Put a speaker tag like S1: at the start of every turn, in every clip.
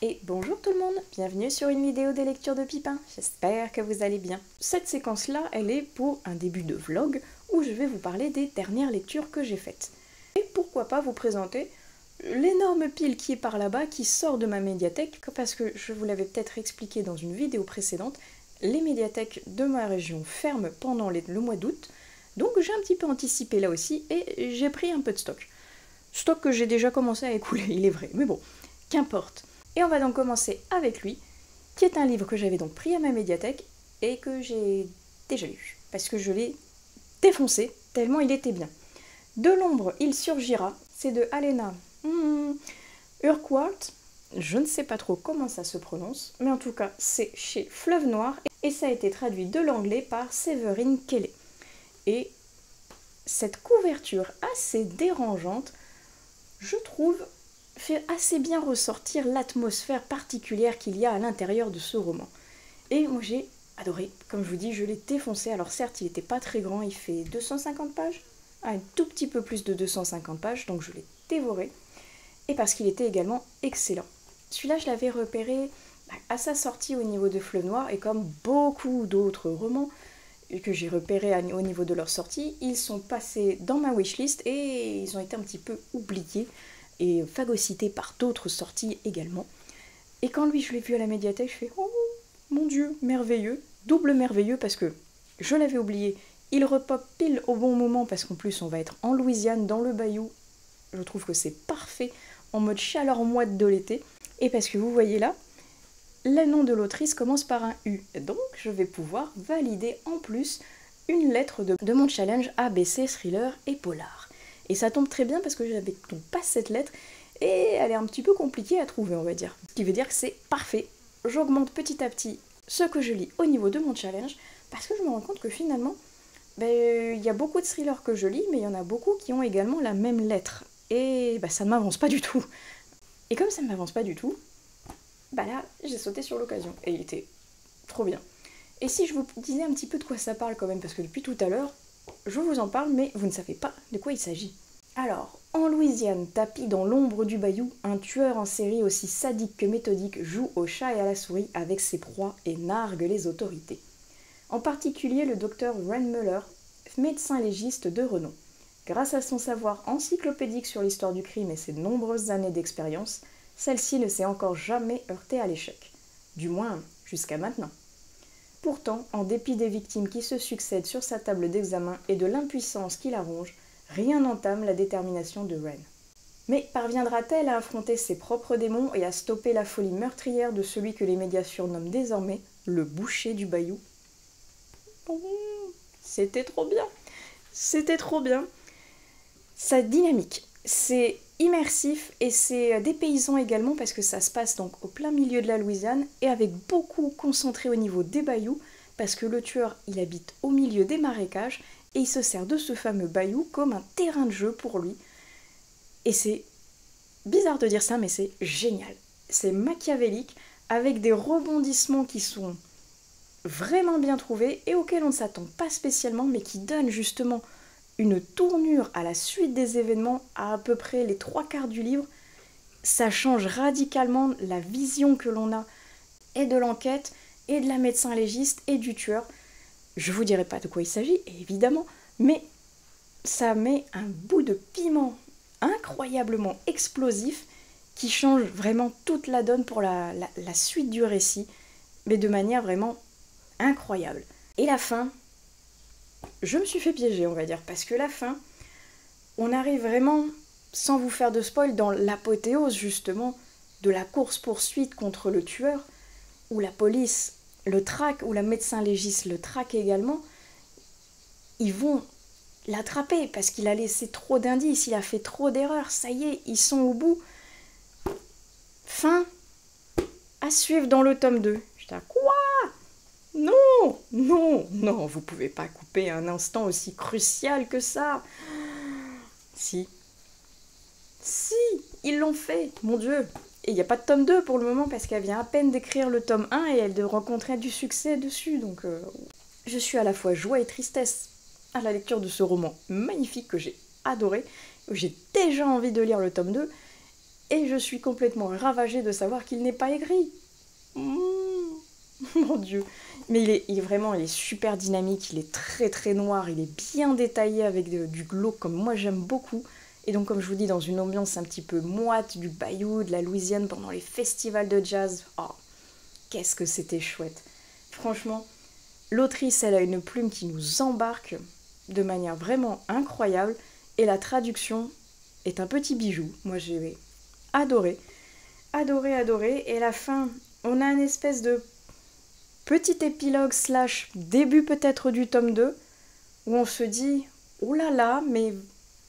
S1: Et bonjour tout le monde, bienvenue sur une vidéo des lectures de Pipin, j'espère que vous allez bien. Cette séquence-là, elle est pour un début de vlog où je vais vous parler des dernières lectures que j'ai faites. Et pourquoi pas vous présenter l'énorme pile qui est par là-bas, qui sort de ma médiathèque, parce que je vous l'avais peut-être expliqué dans une vidéo précédente, les médiathèques de ma région ferment pendant le mois d'août, donc j'ai un petit peu anticipé là aussi et j'ai pris un peu de stock. Stock que j'ai déjà commencé à écouler, il est vrai, mais bon, qu'importe. Et on va donc commencer avec lui, qui est un livre que j'avais donc pris à ma médiathèque et que j'ai déjà lu, parce que je l'ai défoncé tellement il était bien. De l'ombre, il surgira, c'est de Alena Urquhart, je ne sais pas trop comment ça se prononce, mais en tout cas c'est chez Fleuve Noir et ça a été traduit de l'anglais par Séverine Kelly. Et cette couverture assez dérangeante, je trouve, fait assez bien ressortir l'atmosphère particulière qu'il y a à l'intérieur de ce roman. Et moi j'ai adoré, comme je vous dis, je l'ai défoncé. Alors certes, il n'était pas très grand, il fait 250 pages, un tout petit peu plus de 250 pages, donc je l'ai dévoré. Et parce qu'il était également excellent. Celui-là, je l'avais repéré à sa sortie au niveau de Fleuve Noir, et comme beaucoup d'autres romans que j'ai repérés au niveau de leur sortie, ils sont passés dans ma wishlist et ils ont été un petit peu oubliés et phagocyté par d'autres sorties également. Et quand lui je l'ai vu à la médiathèque, je fais oh mon dieu, merveilleux, double merveilleux parce que je l'avais oublié, il repop pile au bon moment parce qu'en plus on va être en Louisiane, dans le bayou, je trouve que c'est parfait en mode chaleur moite de l'été, et parce que vous voyez là, le nom de l'autrice commence par un U, donc je vais pouvoir valider en plus une lettre de mon challenge ABC, thriller et polar. Et ça tombe très bien parce que j'avais donc pas cette lettre et elle est un petit peu compliquée à trouver, on va dire. Ce qui veut dire que c'est parfait. J'augmente petit à petit ce que je lis au niveau de mon challenge parce que je me rends compte que finalement, il y a beaucoup de thrillers que je lis, mais il y en a beaucoup qui ont également la même lettre. Et ça ne m'avance pas du tout. Et comme ça ne m'avance pas du tout, là, j'ai sauté sur l'occasion. Et il était trop bien. Et si je vous disais un petit peu de quoi ça parle quand même, parce que depuis tout à l'heure, je vous en parle, mais vous ne savez pas de quoi il s'agit. Alors, en Louisiane, tapi dans l'ombre du bayou, un tueur en série aussi sadique que méthodique joue au chat et à la souris avec ses proies et nargue les autorités. En particulier le docteur Wren Muller, médecin légiste de renom. Grâce à son savoir encyclopédique sur l'histoire du crime et ses nombreuses années d'expérience, celle-ci ne s'est encore jamais heurtée à l'échec. Du moins, jusqu'à maintenant. Pourtant, en dépit des victimes qui se succèdent sur sa table d'examen et de l'impuissance qui la ronge, rien n'entame la détermination de Wren. Mais parviendra-t-elle à affronter ses propres démons et à stopper la folie meurtrière de celui que les médias surnomment désormais le boucher du bayou? C'était trop bien. C'était trop bien. Sa dynamique, c'est immersif et c'est dépaysant également parce que ça se passe donc au plein milieu de la Louisiane et avec beaucoup concentré au niveau des bayous parce que le tueur il habite au milieu des marécages et il se sert de ce fameux bayou comme un terrain de jeu pour lui. Et c'est bizarre de dire ça mais c'est génial. C'est machiavélique avec des rebondissements qui sont vraiment bien trouvés et auxquels on ne s'attend pas spécialement mais qui donnent justement une tournure à la suite des événements à peu près les 3/4 du livre. Ça change radicalement la vision que l'on a et de l'enquête, et de la médecin légiste, et du tueur. Je vous dirai pas de quoi il s'agit, évidemment, mais ça met un bout de piment incroyablement explosif qui change vraiment toute la donne pour la suite du récit, mais de manière vraiment incroyable. Et la fin, je me suis fait piéger, on va dire, parce que la fin, on arrive vraiment, sans vous faire de spoil, dans l'apothéose justement de la course-poursuite contre le tueur, où la police le traque, où la médecin légiste le traque également. Ils vont l'attraper parce qu'il a laissé trop d'indices, il a fait trop d'erreurs, ça y est, ils sont au bout. Fin à suivre dans le tome 2. J'étais à quoi? Non, non, non, vous pouvez pas couper un instant aussi crucial que ça. Si, ils l'ont fait, mon Dieu. Et il n'y a pas de tome 2 pour le moment parce qu'elle vient à peine d'écrire le tome 1 et elle de rencontrer du succès dessus. Donc je suis à la fois joie et tristesse à la lecture de ce roman magnifique que j'ai adoré. J'ai déjà envie de lire le tome 2. Et je suis complètement ravagée de savoir qu'il n'est pas aigri. Mon Dieu. Mais il est super dynamique, il est très noir, il est bien détaillé avec du glauque comme moi j'aime beaucoup. Et donc comme je vous dis, dans une ambiance un petit peu moite, du Bayou, de la Louisiane pendant les festivals de jazz. Oh, qu'est-ce que c'était chouette. Franchement, l'autrice, elle a une plume qui nous embarque de manière vraiment incroyable. Et la traduction est un petit bijou. Moi j'ai adoré. Adoré. Et à la fin, on a une espèce de petit épilogue / début peut-être du tome 2, où on se dit, oh là là, mais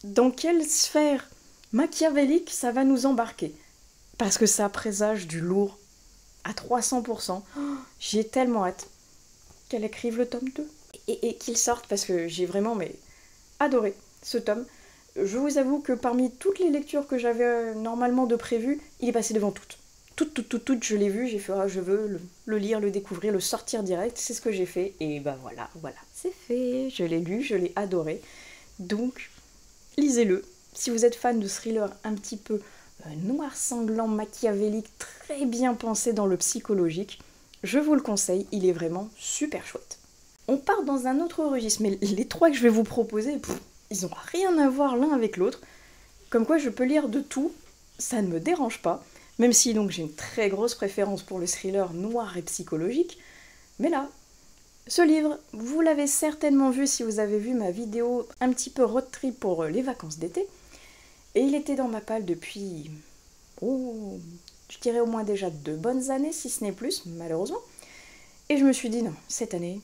S1: dans quelle sphère machiavélique ça va nous embarquer? Parce que ça présage du lourd à 300%. Oh, j'ai tellement hâte qu'elle écrive le tome 2 et qu'il sorte, parce que j'ai vraiment adoré ce tome. Je vous avoue que parmi toutes les lectures que j'avais normalement de prévues, il est passé devant toutes. Toutes, je l'ai vu, j'ai fait, je veux le lire, le découvrir, le sortir direct, c'est ce que j'ai fait, et ben voilà, c'est fait, je l'ai lu, je l'ai adoré. Donc, lisez-le. Si vous êtes fan de thriller un petit peu noir sanglant, machiavélique, très bien pensé dans le psychologique, je vous le conseille, il est vraiment super chouette. On part dans un autre registre, mais les 3 que je vais vous proposer, ils n'ont rien à voir l'un avec l'autre. Comme quoi je peux lire de tout, ça ne me dérange pas, même si donc j'ai une très grosse préférence pour le thriller noir et psychologique. Mais là, ce livre, vous l'avez certainement vu si vous avez vu ma vidéo un petit peu road trip pour les vacances d'été. Et il était dans ma palle depuis, je dirais au moins déjà 2 bonnes années, si ce n'est plus, malheureusement. Et je me suis dit non, cette année,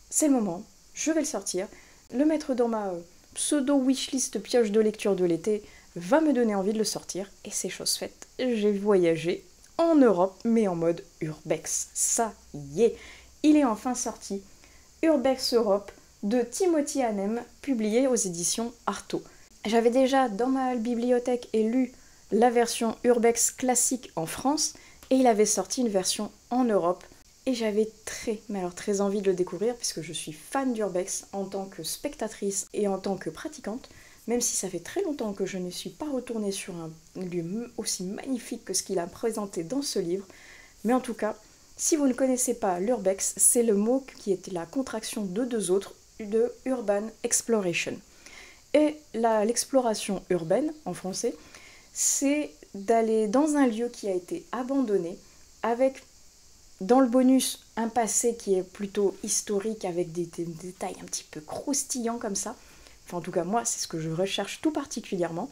S1: c'est le moment, je vais le sortir, le mettre dans ma pseudo-wishlist pioche de lecture de l'été, va me donner envie de le sortir, et c'est chose faite. J'ai voyagé en Europe, mais en mode urbex. Ça y est, il est enfin sorti. Urbex Europe de Timothy Hanem, publié aux éditions Artaud. J'avais déjà dans ma bibliothèque lu la version urbex classique en France, et il avait sorti une version en Europe. Et j'avais très envie de le découvrir, puisque je suis fan d'urbex en tant que spectatrice et en tant que pratiquante. Même si ça fait très longtemps que je ne suis pas retournée sur un lieu aussi magnifique que ce qu'il a présenté dans ce livre. Mais en tout cas, si vous ne connaissez pas l'urbex, c'est le mot qui est la contraction de 2 autres, de Urban Exploration. Et l'exploration urbaine, en français, c'est d'aller dans un lieu qui a été abandonné, avec, dans le bonus, un passé qui est plutôt historique, avec des détails un petit peu croustillants comme ça. Enfin, en tout cas, moi, c'est ce que je recherche tout particulièrement.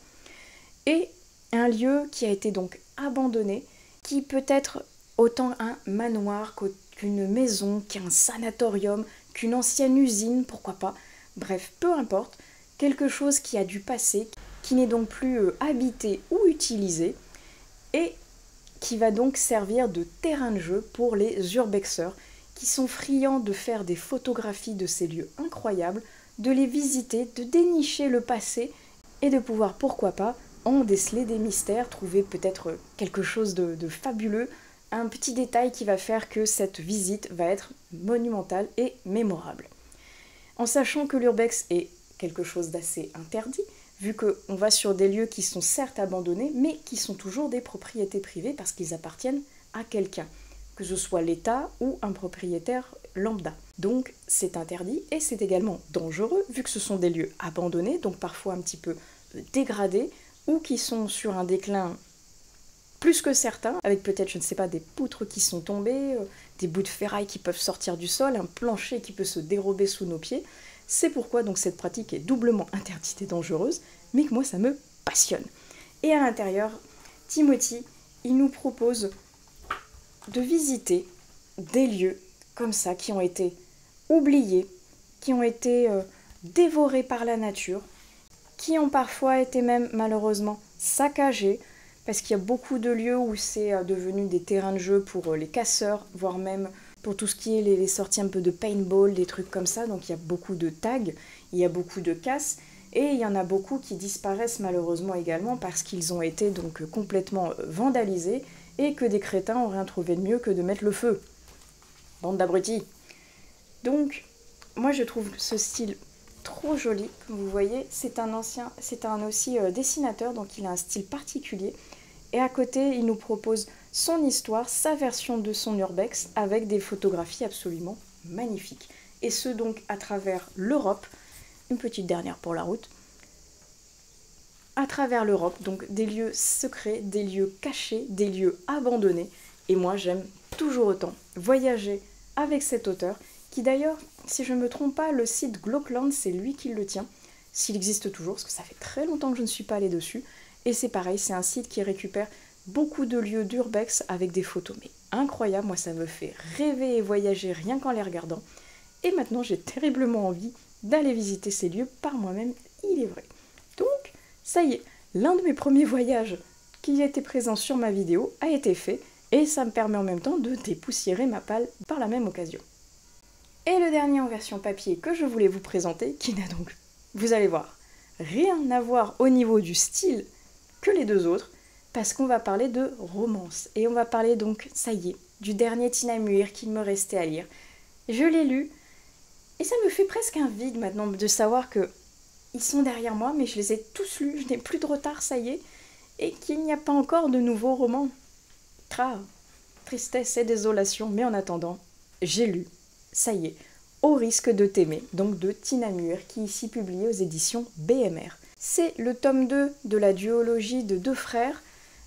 S1: Et un lieu qui a été donc abandonné, qui peut être autant un manoir qu'une maison, qu'un sanatorium, qu'une ancienne usine, pourquoi pas. Bref, peu importe, quelque chose qui a du passé, qui n'est donc plus habité ou utilisé, et qui va donc servir de terrain de jeu pour les urbexeurs, qui sont friands de faire des photographies de ces lieux incroyables, de les visiter, de dénicher le passé et de pouvoir, pourquoi pas, en déceler des mystères, trouver peut-être quelque chose de fabuleux, un petit détail qui va faire que cette visite va être monumentale et mémorable. En sachant que l'urbex est quelque chose d'assez interdit, vu qu'on va sur des lieux qui sont certes abandonnés, mais qui sont toujours des propriétés privées parce qu'ils appartiennent à quelqu'un, que ce soit l'État ou un propriétaire lambda. Donc c'est interdit et c'est également dangereux vu que ce sont des lieux abandonnés, donc parfois un petit peu dégradés ou qui sont sur un déclin plus que certain, avec peut-être, je ne sais pas, des poutres qui sont tombées, des bouts de ferraille qui peuvent sortir du sol, un plancher qui peut se dérober sous nos pieds. C'est pourquoi donc cette pratique est doublement interdite et dangereuse, mais que moi ça me passionne. Et à l'intérieur, Timothy, il nous propose de visiter des lieux comme ça qui ont été oubliés, qui ont été dévorés par la nature, qui ont parfois été même malheureusement saccagés, parce qu'il y a beaucoup de lieux où c'est devenu des terrains de jeu pour les casseurs, voire même pour tout ce qui est les sorties un peu de paintball, des trucs comme ça. Donc il y a beaucoup de tags, il y a beaucoup de casses, et il y en a beaucoup qui disparaissent malheureusement également parce qu'ils ont été donc complètement vandalisés et que des crétins ont rien trouvé de mieux que de mettre le feu. Bande d'abrutis. Donc moi je trouve ce style trop joli, comme vous voyez. C'est un aussi dessinateur, donc il a un style particulier. Et à côté, il nous propose son histoire, sa version de son urbex, avec des photographies absolument magnifiques. Et ce donc à travers l'Europe, une petite dernière pour la route, à travers l'Europe, donc des lieux secrets, des lieux cachés, des lieux abandonnés. Et moi j'aime toujours autant voyager avec cet auteur, qui d'ailleurs, si je ne me trompe pas, le site Glokland, c'est lui qui le tient, s'il existe toujours, parce que ça fait très longtemps que je ne suis pas allée dessus. Et c'est pareil, c'est un site qui récupère beaucoup de lieux d'urbex avec des photos. Mais incroyable, moi ça me fait rêver et voyager rien qu'en les regardant. Et maintenant j'ai terriblement envie d'aller visiter ces lieux par moi-même, il est vrai. Donc, ça y est, l'un de mes premiers voyages qui était présent sur ma vidéo a été fait, et ça me permet en même temps de dépoussiérer ma palle par la même occasion. Et le dernier en version papier que je voulais vous présenter, qui n'a donc, vous allez voir, rien à voir au niveau du style que les deux autres, parce qu'on va parler de romance. Et on va parler donc, ça y est, du dernier Tina Muir qu'il me restait à lire. Je l'ai lu, et ça me fait presque un vide maintenant de savoir que ils sont derrière moi, mais je les ai tous lus, je n'ai plus de retard, ça y est, et qu'il n'y a pas encore de nouveaux romans. Tristesse et désolation, mais en attendant, j'ai lu, ça y est, Au risque de t'aimer, donc de Tina Muir, qui est ici publié aux éditions BMR. C'est le tome 2 de la duologie de deux frères.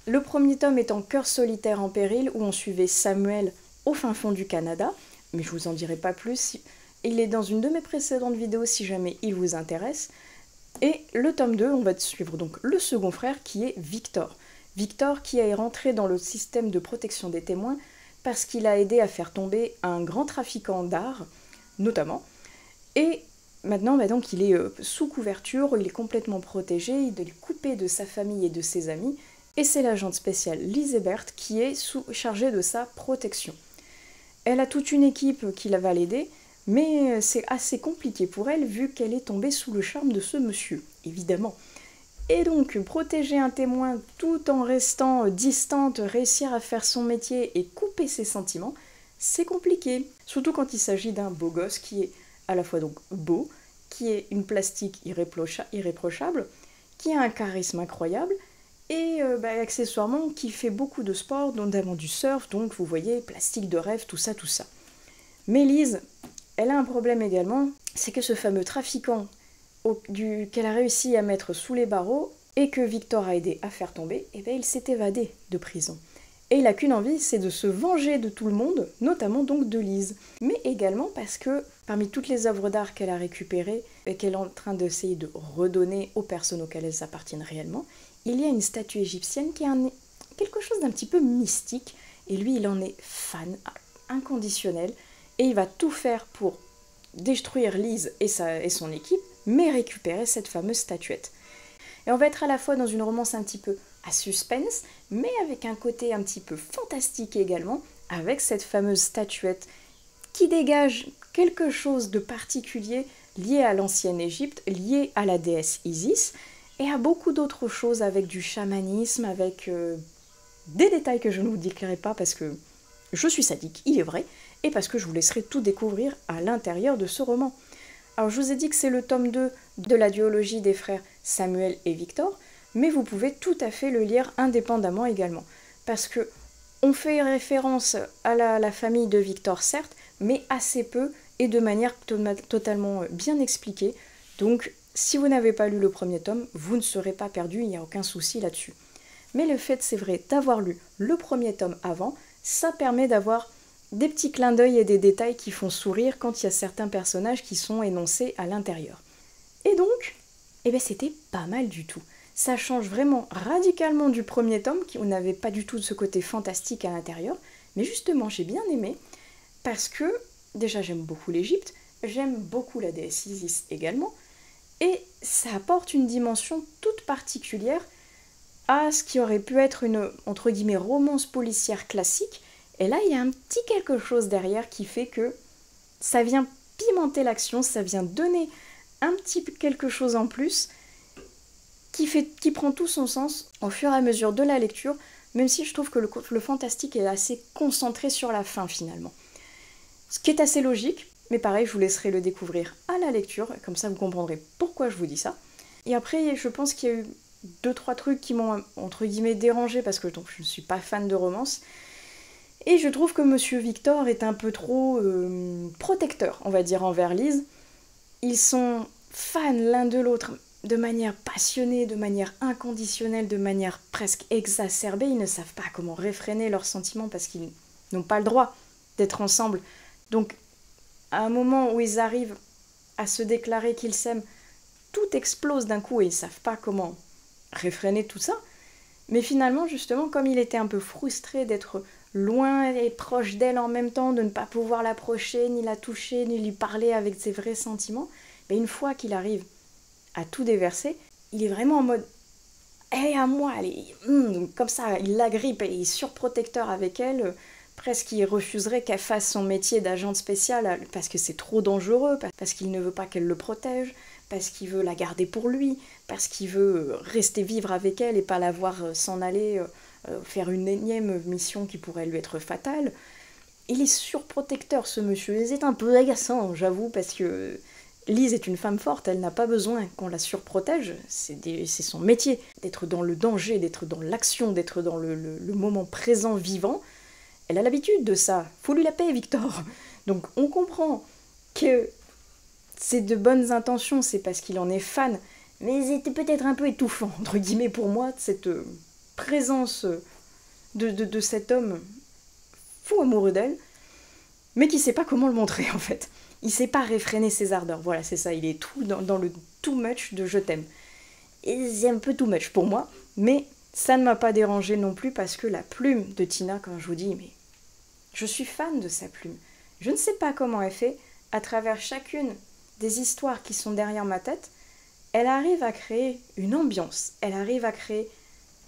S1: Le premier tome étant Cœur solitaire en péril, où on suivait Samuel au fin fond du Canada, mais je vous en dirai pas plus. Il est dans une de mes précédentes vidéos si jamais il vous intéresse. Et le tome 2, on va suivre donc le second frère qui est Victor. Victor qui est rentré dans le système de protection des témoins parce qu'il a aidé à faire tomber un grand trafiquant d'art, notamment. Et maintenant, donc, il est sous couverture, il est complètement protégé, il est coupé de sa famille et de ses amis. Et c'est l'agente spéciale Lisebert qui est chargée de sa protection. Elle a toute une équipe qui va l'aider, mais c'est assez compliqué pour elle vu qu'elle est tombée sous le charme de ce monsieur, évidemment. Et donc, protéger un témoin tout en restant distante, réussir à faire son métier et couper ses sentiments, c'est compliqué. Surtout quand il s'agit d'un beau gosse qui est à la fois donc beau, qui est une plastique irréprochable, qui a un charisme incroyable, et accessoirement qui fait beaucoup de sport, notamment du surf, donc vous voyez, plastique de rêve, tout ça. Mais Lise, elle a un problème également, c'est que ce fameux trafiquant qu'elle a réussi à mettre sous les barreaux et que Victor a aidé à faire tomber, il s'est évadé de prison. Et il n'a qu'une envie, c'est de se venger de tout le monde, notamment donc de Lise. Mais également parce que parmi toutes les œuvres d'art qu'elle a récupérées et qu'elle est en train d'essayer de redonner aux personnes auxquelles elles appartiennent réellement, il y a une statue égyptienne qui est quelque chose d'un petit peu mystique, et lui il en est fan inconditionnel, et il va tout faire pour détruire Lise et son équipe, mais récupérer cette fameuse statuette. Et on va être à la fois dans une romance un petit peu à suspense, mais avec un côté un petit peu fantastique également, avec cette fameuse statuette qui dégage quelque chose de particulier lié à l'ancienne Égypte, lié à la déesse Isis, et à beaucoup d'autres choses avec du chamanisme, avec des détails que je ne vous décrirai pas parce que je suis sadique, il est vrai, et parce que je vous laisserai tout découvrir à l'intérieur de ce roman. Alors je vous ai dit que c'est le tome 2 de la duologie des frères Samuel et Victor, mais vous pouvez tout à fait le lire indépendamment également, parce que on fait référence à la famille de Victor certes, mais assez peu et de manière totalement bien expliquée, donc si vous n'avez pas lu le premier tome, vous ne serez pas perdu, il n'y a aucun souci là-dessus. Mais le fait, c'est vrai, d'avoir lu le premier tome avant, ça permet d'avoir des petits clins d'œil et des détails qui font sourire quand il y a certains personnages qui sont énoncés à l'intérieur. Et donc, c'était pas mal du tout. Ça change vraiment radicalement du premier tome, qui n'avait pas du tout ce côté fantastique à l'intérieur, mais justement j'ai bien aimé, parce que déjà j'aime beaucoup l'Égypte, j'aime beaucoup la déesse Isis également, et ça apporte une dimension toute particulière à ce qui aurait pu être une, entre guillemets, romance policière classique. Et là, il y a un petit quelque chose derrière qui fait que ça vient pimenter l'action, ça vient donner un petit quelque chose en plus qui prend tout son sens au fur et à mesure de la lecture, même si je trouve que le fantastique est assez concentré sur la fin finalement. Ce qui est assez logique, mais pareil, je vous laisserai le découvrir à la lecture, comme ça vous comprendrez pourquoi je vous dis ça. Et après, je pense qu'il y a eu 2-3 trucs qui m'ont, entre guillemets, dérangé parce que donc, je ne suis pas fan de romance. Et je trouve que Monsieur Victor est un peu trop protecteur, on va dire, envers Lise. Ils sont fans l'un de l'autre de manière passionnée, de manière inconditionnelle, de manière presque exacerbée. Ils ne savent pas comment réfréner leurs sentiments parce qu'ils n'ont pas le droit d'être ensemble. Donc, à un moment où ils arrivent à se déclarer qu'ils s'aiment, tout explose d'un coup et ils ne savent pas comment réfréner tout ça. Mais finalement, justement, comme il était un peu frustré d'être loin et proche d'elle en même temps, de ne pas pouvoir l'approcher, ni la toucher, ni lui parler avec ses vrais sentiments, mais une fois qu'il arrive à tout déverser, il est vraiment en mode « Elle est à moi !» comme ça, il l'agrippe et il est surprotecteur avec elle, presque il refuserait qu'elle fasse son métier d'agente spéciale parce que c'est trop dangereux, parce qu'il ne veut pas qu'elle le protège, parce qu'il veut la garder pour lui, parce qu'il veut rester vivre avec elle et pas la voir s'en aller faire une énième mission qui pourrait lui être fatale. Il est surprotecteur, ce monsieur. Il est un peu agaçant, j'avoue, parce que Lise est une femme forte, elle n'a pas besoin qu'on la surprotège. C'est son métier, d'être dans le danger, d'être dans l'action, d'être dans le moment présent vivant. Elle a l'habitude de ça. Faut lui la paix, Victor. Donc on comprend que c'est de bonnes intentions, c'est parce qu'il en est fan, mais c'était peut-être un peu étouffant, entre guillemets, pour moi, cette présence de cet homme fou amoureux d'elle, mais qui sait pas comment le montrer, en fait. Il sait pas réfréner ses ardeurs, voilà, c'est ça, il est tout dans le too much de je t'aime. Et c'est un peu too much pour moi, mais ça ne m'a pas dérangé non plus, parce que la plume de Tina, quand je vous dis, mais je suis fan de sa plume. Je ne sais pas comment elle fait, à travers chacune des histoires qui sont derrière ma tête, elle arrive à créer une ambiance, elle arrive à créer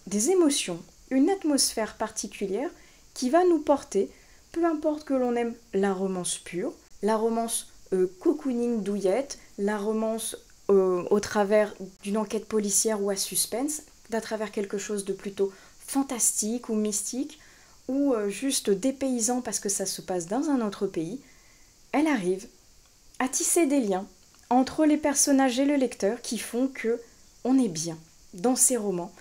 S1: des émotions, une atmosphère particulière qui va nous porter, peu importe que l'on aime la romance pure, la romance cocooning douillette, la romance au travers d'une enquête policière ou à suspense, d'à travers quelque chose de plutôt fantastique ou mystique, ou juste dépaysant parce que ça se passe dans un autre pays, elle arrive à tisser des liens entre les personnages et le lecteur qui font que on est bien dans ces romans.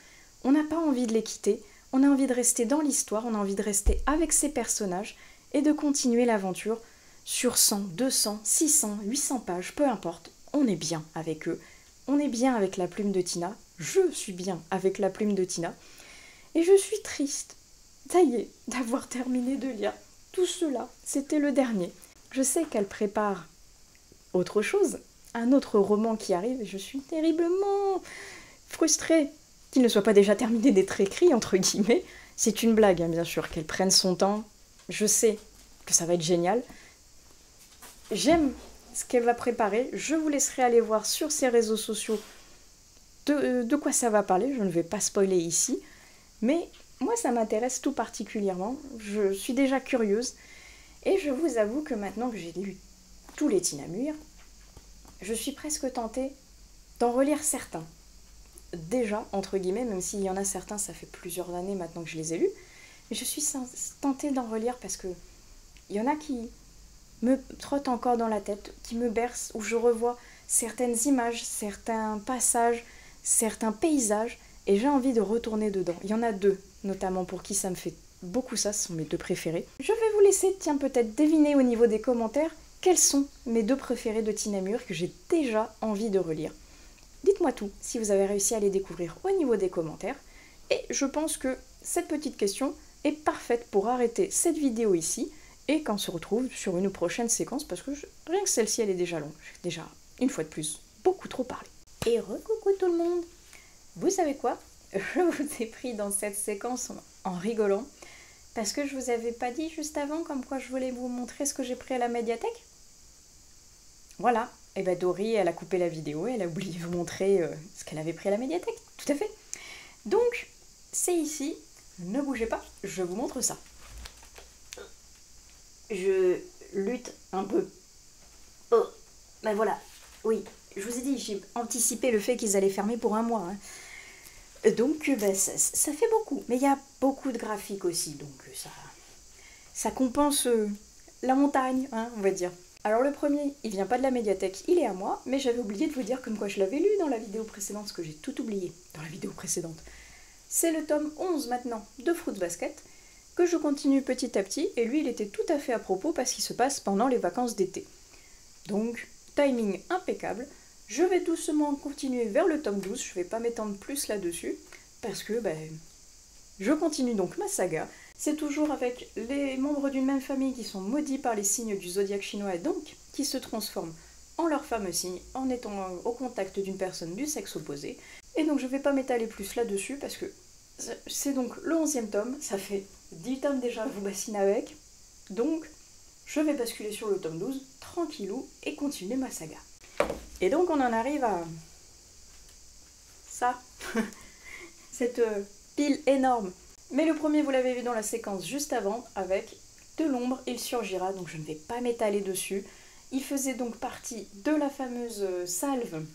S1: On n'a pas envie de les quitter, on a envie de rester dans l'histoire, on a envie de rester avec ces personnages et de continuer l'aventure sur 100, 200, 600, 800 pages, peu importe, on est bien avec eux. On est bien avec la plume de Tina, je suis bien avec la plume de Tina, et je suis triste, ça y est, d'avoir terminé de lire tout cela, c'était le dernier. Je sais qu'elle prépare autre chose, un autre roman qui arrive, et je suis terriblement frustrée qu'il ne soit pas déjà terminé d'être écrit, entre guillemets. C'est une blague, hein, bien sûr, qu'elle prenne son temps. Je sais que ça va être génial. J'aime ce qu'elle va préparer. Je vous laisserai aller voir sur ses réseaux sociaux de quoi ça va parler. Je ne vais pas spoiler ici. Mais moi, ça m'intéresse tout particulièrement. Je suis déjà curieuse. Et je vous avoue que maintenant que j'ai lu tous les Tina Muir, je suis presque tentée d'en relire certains. Déjà, entre guillemets, même s'il y en a certains, ça fait plusieurs années maintenant que je les ai lus, mais je suis tentée d'en relire parce que il y en a qui me trottent encore dans la tête, qui me bercent, où je revois certaines images, certains passages, certains paysages, et j'ai envie de retourner dedans. Il y en a deux, notamment, pour qui ça me fait beaucoup ça, ce sont mes deux préférés. Je vais vous laisser, tiens, peut-être deviner au niveau des commentaires quels sont mes deux préférés de Tina Muir que j'ai déjà envie de relire. Dites-moi tout si vous avez réussi à les découvrir au niveau des commentaires. Et je pense que cette petite question est parfaite pour arrêter cette vidéo ici et qu'on se retrouve sur une prochaine séquence parce que rien que celle-ci elle est déjà longue. J'ai déjà, une fois de plus, beaucoup trop parlé. Et recoucou tout le monde! Vous savez quoi? Je vous ai pris dans cette séquence en rigolant parce que je vous avais pas dit juste avant comme quoi je voulais vous montrer ce que j'ai pris à la médiathèque. Voilà. Et bien Dory, elle a coupé la vidéo et elle a oublié de vous montrer ce qu'elle avait pris à la médiathèque. Tout à fait. Donc, c'est ici. Ne bougez pas, je vous montre ça. Je lutte un peu. Oh, ben voilà. Oui, je vous ai dit, j'ai anticipé le fait qu'ils allaient fermer pour un mois. Hein. Donc, ben, ça fait beaucoup. Mais il y a beaucoup de graphiques aussi. Donc, ça compense la montagne, hein, on va dire. Alors le premier, il vient pas de la médiathèque, il est à moi, mais j'avais oublié de vous dire comme quoi je l'avais lu dans la vidéo précédente, parce que j'ai tout oublié dans la vidéo précédente. C'est le tome 11 maintenant de Fruits Basket, que je continue petit à petit, et lui il était tout à fait à propos parce qu'il se passe pendant les vacances d'été. Donc, timing impeccable. Je vais doucement continuer vers le tome 12, je vais pas m'étendre plus là-dessus, parce que je continue donc ma saga. C'est toujours avec les membres d'une même famille qui sont maudits par les signes du zodiaque chinois et donc qui se transforment en leur fameux signe en étant au contact d'une personne du sexe opposé. Et donc je vais pas m'étaler plus là-dessus parce que c'est donc le 11e tome, ça fait 10 tomes déjà à vous bassiner avec. Donc je vais basculer sur le tome 12, tranquillou, et continuer ma saga. Et donc on en arrive à ça, cette pile énorme. Mais le premier, vous l'avez vu dans la séquence juste avant, avec de l'ombre, il surgira, donc je ne vais pas m'étaler dessus. Il faisait donc partie de la fameuse salve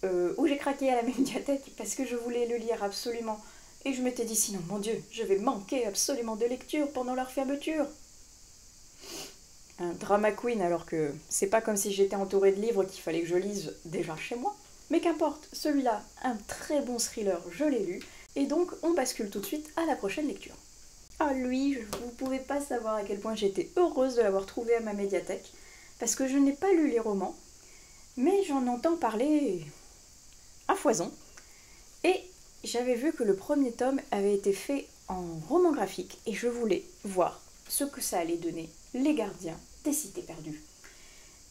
S1: où j'ai craqué à la médiathèque parce que je voulais le lire absolument. Et je m'étais dit, sinon, mon Dieu, je vais manquer absolument de lecture pendant leur fermeture. Un drama queen, alors que c'est pas comme si j'étais entourée de livres qu'il fallait que je lise déjà chez moi. Mais qu'importe, celui-là, un très bon thriller, je l'ai lu. Et donc, on bascule tout de suite à la prochaine lecture. Ah lui, vous pouvez pas savoir à quel point j'étais heureuse de l'avoir trouvé à ma médiathèque, parce que je n'ai pas lu les romans, mais j'en entends parler à foison. Et j'avais vu que le premier tome avait été fait en roman graphique, et je voulais voir ce que ça allait donner, Les Gardiens des Cités Perdues.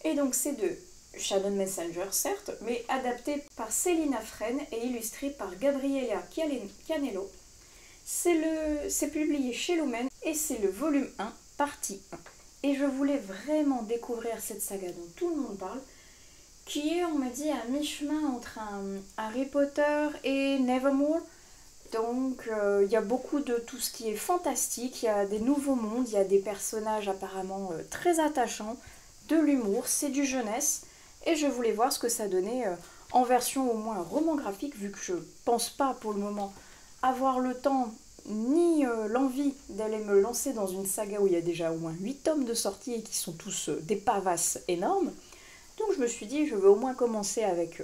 S1: Et donc c'est de Shannon Messenger, certes, mais adapté par Célina Fresne et illustré par Gabriela Canello. C'est publié chez Lumen et c'est le volume 1, partie 1. Et je voulais vraiment découvrir cette saga dont tout le monde parle, qui est, on m'a dit, à mi-chemin entre un Harry Potter et Nevermore. Donc il y a beaucoup de tout ce qui est fantastique, il y a des nouveaux mondes, il y a des personnages apparemment très attachants, de l'humour, c'est du jeunesse. Et je voulais voir ce que ça donnait en version au moins roman graphique, vu que je pense pas pour le moment avoir le temps ni l'envie d'aller me lancer dans une saga où il y a déjà au moins 8 tomes de sortie et qui sont tous des pavasses énormes. Donc je me suis dit, je vais au moins commencer avec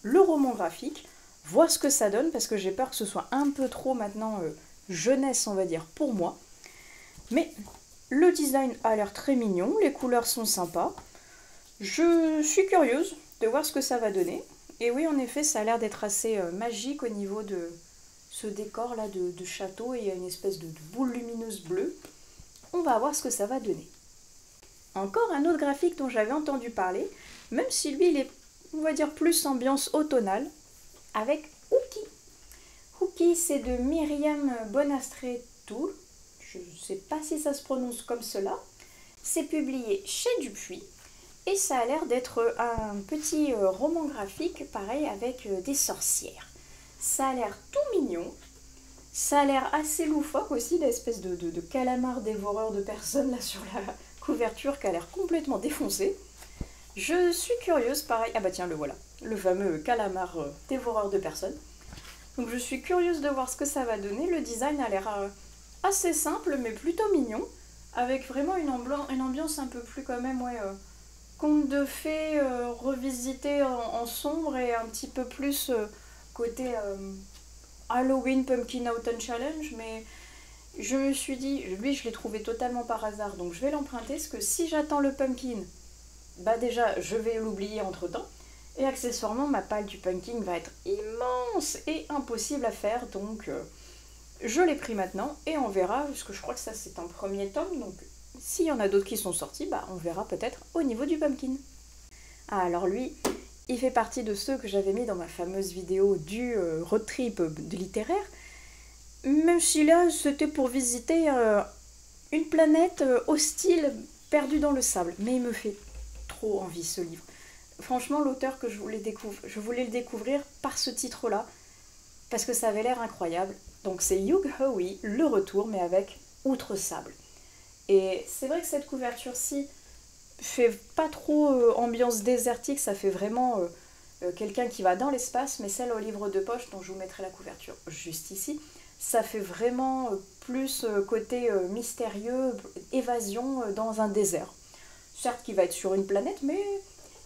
S1: le roman graphique, voir ce que ça donne, parce que j'ai peur que ce soit un peu trop maintenant jeunesse, on va dire, pour moi. Mais le design a l'air très mignon, les couleurs sont sympas. Je suis curieuse de voir ce que ça va donner. Et oui, en effet, ça a l'air d'être assez magique au niveau de ce décor-là de château. Et il y a une espèce de boule lumineuse bleue. On va voir ce que ça va donner. Encore un autre graphique dont j'avais entendu parler, même si lui, il est, on va dire, plus ambiance automnale, avec Hooky. Hooky, c'est de Myriam Bonastré-Tour. Je ne sais pas si ça se prononce comme cela. C'est publié chez Dupuis. Et ça a l'air d'être un petit roman graphique, pareil, avec des sorcières. Ça a l'air tout mignon. Ça a l'air assez loufoque aussi, l'espèce de calamar dévoreur de personnes là sur la couverture qui a l'air complètement défoncée. Je suis curieuse, pareil. Ah bah tiens, le voilà. Le fameux calamar dévoreur de personnes. Donc je suis curieuse de voir ce que ça va donner. Le design a l'air assez simple, mais plutôt mignon. Avec vraiment une ambiance un peu plus quand même, ouais... conte de fées revisité en sombre et un petit peu plus côté Halloween Pumpkin Autumn Challenge, mais je me suis dit, lui je l'ai trouvé totalement par hasard, donc je vais l'emprunter, parce que si j'attends le pumpkin, bah déjà je vais l'oublier entre temps, et accessoirement ma palle du pumpkin va être immense et impossible à faire, donc je l'ai pris maintenant et on verra, parce que je crois que ça c'est un premier tome, donc s'il y en a d'autres qui sont sortis, bah on verra peut-être au niveau du pumpkin. Ah, alors lui, il fait partie de ceux que j'avais mis dans ma fameuse vidéo du road trip de littéraire. Même si là, c'était pour visiter une planète hostile perdue dans le sable. Mais il me fait trop envie ce livre. Franchement, l'auteur que je voulais le découvrir par ce titre-là, parce que ça avait l'air incroyable. Donc c'est Hugh Howey, le retour, mais avec Outre Sable. Et c'est vrai que cette couverture-ci fait pas trop ambiance désertique, ça fait vraiment quelqu'un qui va dans l'espace, mais celle au livre de poche, dont je vous mettrai la couverture juste ici, ça fait vraiment plus côté mystérieux, évasion dans un désert. certes qui va être sur une planète, mais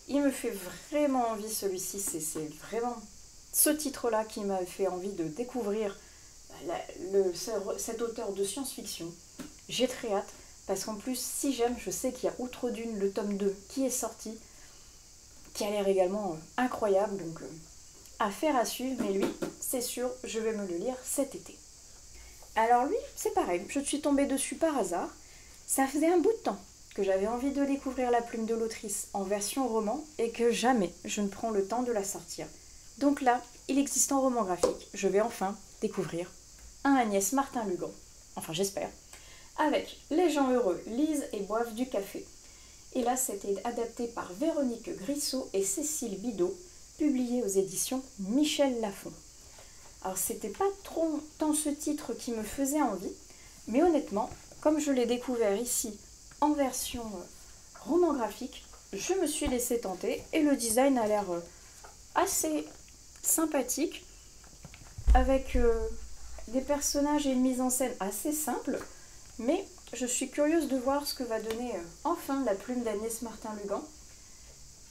S1: il me fait vraiment envie celui-ci. C'est vraiment ce titre-là qui m'a fait envie de découvrir cet auteur de science-fiction. J'ai très hâte, parce qu'en plus, si j'aime, je sais qu'il y a Outre Dune, le tome 2, qui est sorti, qui a l'air également incroyable, donc affaire à suivre, mais lui, c'est sûr, je vais me le lire cet été. Alors lui, c'est pareil, je suis tombée dessus par hasard. Ça faisait un bout de temps que j'avais envie de découvrir La Plume de l'Autrice en version roman et que jamais je ne prends le temps de la sortir. Donc là, il existe en roman graphique, je vais enfin découvrir un Agnès Martin-Lugan, enfin j'espère, avec Les gens heureux lisent et boivent du café. Et là, c'était adapté par Véronique Grissot et Cécile Bidot, publié aux éditions Michel Lafon. Alors c'était pas trop tant ce titre qui me faisait envie, mais honnêtement, comme je l'ai découvert ici en version roman graphique, je me suis laissée tenter et le design a l'air assez sympathique, avec des personnages et une mise en scène assez simple, mais je suis curieuse de voir ce que va donner enfin La Plume d'Agnès Martin-Lugan.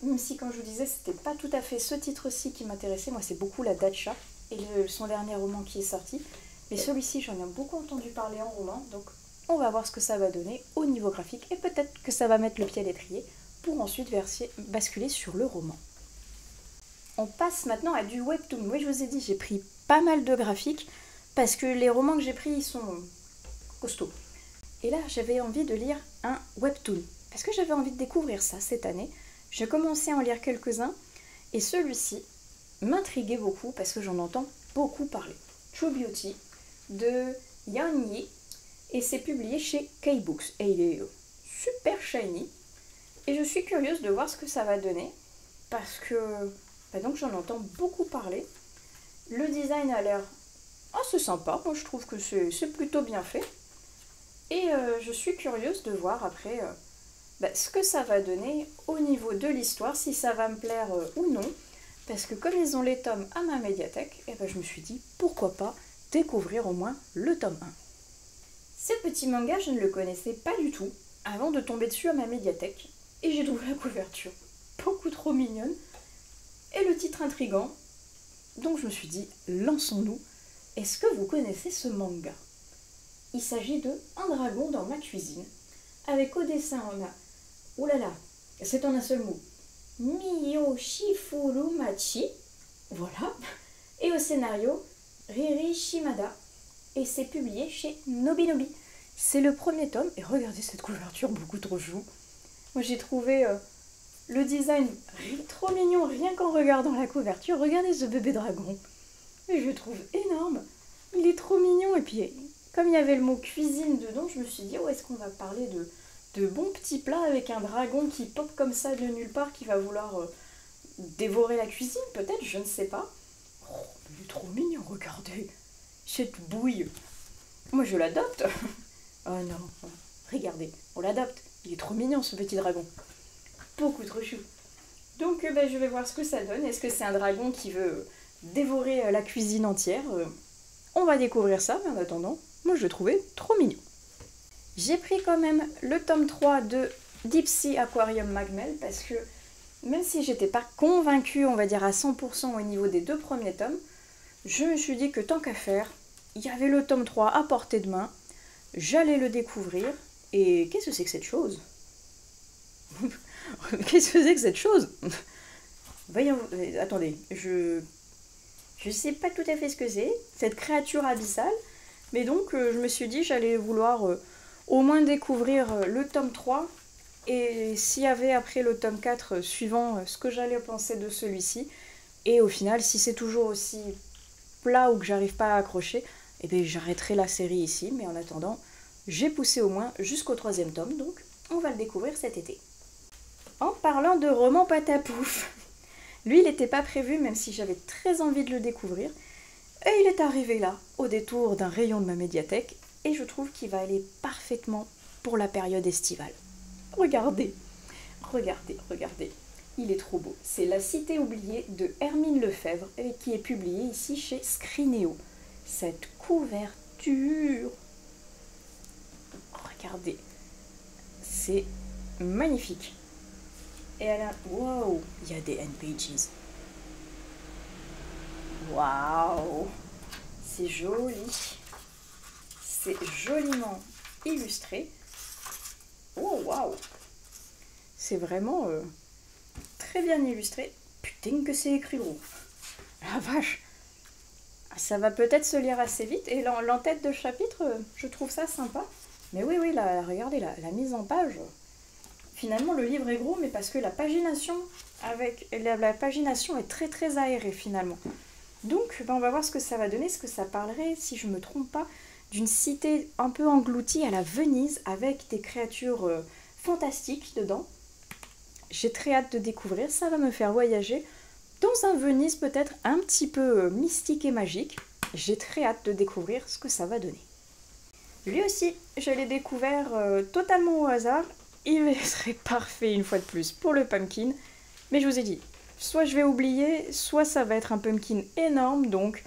S1: Même si, comme je vous disais, c'était pas tout à fait ce titre-ci qui m'intéressait. Moi, c'est beaucoup La Datcha et son dernier roman qui est sorti. Mais celui-ci, j'en ai beaucoup entendu parler en roman, donc on va voir ce que ça va donner au niveau graphique et peut-être que ça va mettre le pied à l'étrier pour ensuite basculer sur le roman. On passe maintenant à du webtoon. Oui, je vous ai dit, j'ai pris pas mal de graphiques parce que les romans que j'ai pris, ils sont costauds. Et là, j'avais envie de lire un webtoon parce que j'avais envie de découvrir ça cette année. J'ai commencé à en lire quelques-uns et celui-ci m'intriguait beaucoup parce que j'en entends beaucoup parler. True Beauty de Yang Yi et c'est publié chez K-Books et il est super shiny et je suis curieuse de voir ce que ça va donner parce que donc j'en entends beaucoup parler. Le design a l'air assez sympa, moi je trouve que c'est plutôt bien fait et je suis curieuse de voir après ce que ça va donner au niveau de l'histoire, si ça va me plaire ou non, parce que comme ils ont les tomes à ma médiathèque, je me suis dit pourquoi pas découvrir au moins le tome 1. Ce petit manga, je ne le connaissais pas du tout avant de tomber dessus à ma médiathèque, et j'ai trouvé la couverture beaucoup trop mignonne, et le titre intriguant, donc je me suis dit, lançons-nous. Est-ce que vous connaissez ce manga? Il s'agit de Un dragon dans ma cuisine, avec au dessin on a, oh là là, c'est en un seul mot, Miyoshi Furumachi, voilà, et au scénario, Riri Shimada, et c'est publié chez Nobinobi. C'est le premier tome, et regardez cette couverture beaucoup trop chou. Moi j'ai trouvé le design trop mignon, rien qu'en regardant la couverture. Regardez ce bébé dragon, et je le trouve énorme, il est trop mignon, et puis comme il y avait le mot cuisine dedans, je me suis dit, oh, est-ce qu'on va parler de bons petits plats avec un dragon qui pop comme ça de nulle part, qui va vouloir dévorer la cuisine, peut-être, je ne sais pas. Oh, il est trop mignon, regardez, cette bouille. Moi, je l'adopte. Oh non, regardez, on l'adopte. Il est trop mignon, ce petit dragon. Beaucoup trop chou. Donc, je vais voir ce que ça donne. Est-ce que c'est un dragon qui veut dévorer la cuisine entière? On va découvrir ça, mais en attendant, moi, je le trouvais trop mignon. J'ai pris quand même le tome 3 de Deep Sea Aquarium Magmel parce que même si j'étais pas convaincue, on va dire à 100% au niveau des 2 premiers tomes, je me suis dit que tant qu'à faire, il y avait le tome 3 à portée de main, j'allais le découvrir, et qu'est-ce que c'est que cette chose? Qu'est-ce que c'est que cette chose? Voyons, attendez, je sais pas tout à fait ce que c'est, cette créature abyssale, mais donc je me suis dit j'allais vouloir au moins découvrir le tome 3, et s'il y avait après le tome 4 suivant ce que j'allais penser de celui-ci, et au final, si c'est toujours aussi plat ou que j'arrive pas à accrocher, j'arrêterai la série ici, mais en attendant, j'ai poussé au moins jusqu'au 3e tome, donc on va le découvrir cet été. En parlant de roman patapouf, lui il n'était pas prévu, même si j'avais très envie de le découvrir, et il est arrivé là, au détour d'un rayon de ma médiathèque, et je trouve qu'il va aller parfaitement pour la période estivale. Regardez, regardez, regardez, il est trop beau. C'est La Cité oubliée de Hermine Lefebvre, qui est publié ici chez Scrinéo. Cette couverture, regardez, c'est magnifique. Et elle a... Wow, il y a des end pages. Waouh, c'est joli. C'est joliment illustré. Oh, waouh. C'est vraiment très bien illustré. Putain que c'est écrit gros. La vache. Ça va peut-être se lire assez vite. Et l'entête de chapitre, je trouve ça sympa. Mais oui, oui, là, regardez la mise en page. Finalement, le livre est gros, mais parce que la pagination est très très aérée finalement. Donc, on va voir ce que ça va donner, ce que ça parlerait, si je ne me trompe pas, d'une cité un peu engloutie à la Venise avec des créatures fantastiques dedans. J'ai très hâte de découvrir, ça va me faire voyager dans un Venise peut-être un petit peu mystique et magique. J'ai très hâte de découvrir ce que ça va donner. Lui aussi, je l'ai découvert totalement au hasard. Il serait parfait une fois de plus pour le pumpkin. Mais je vous ai dit, soit je vais oublier, soit ça va être un pumpkin énorme. Donc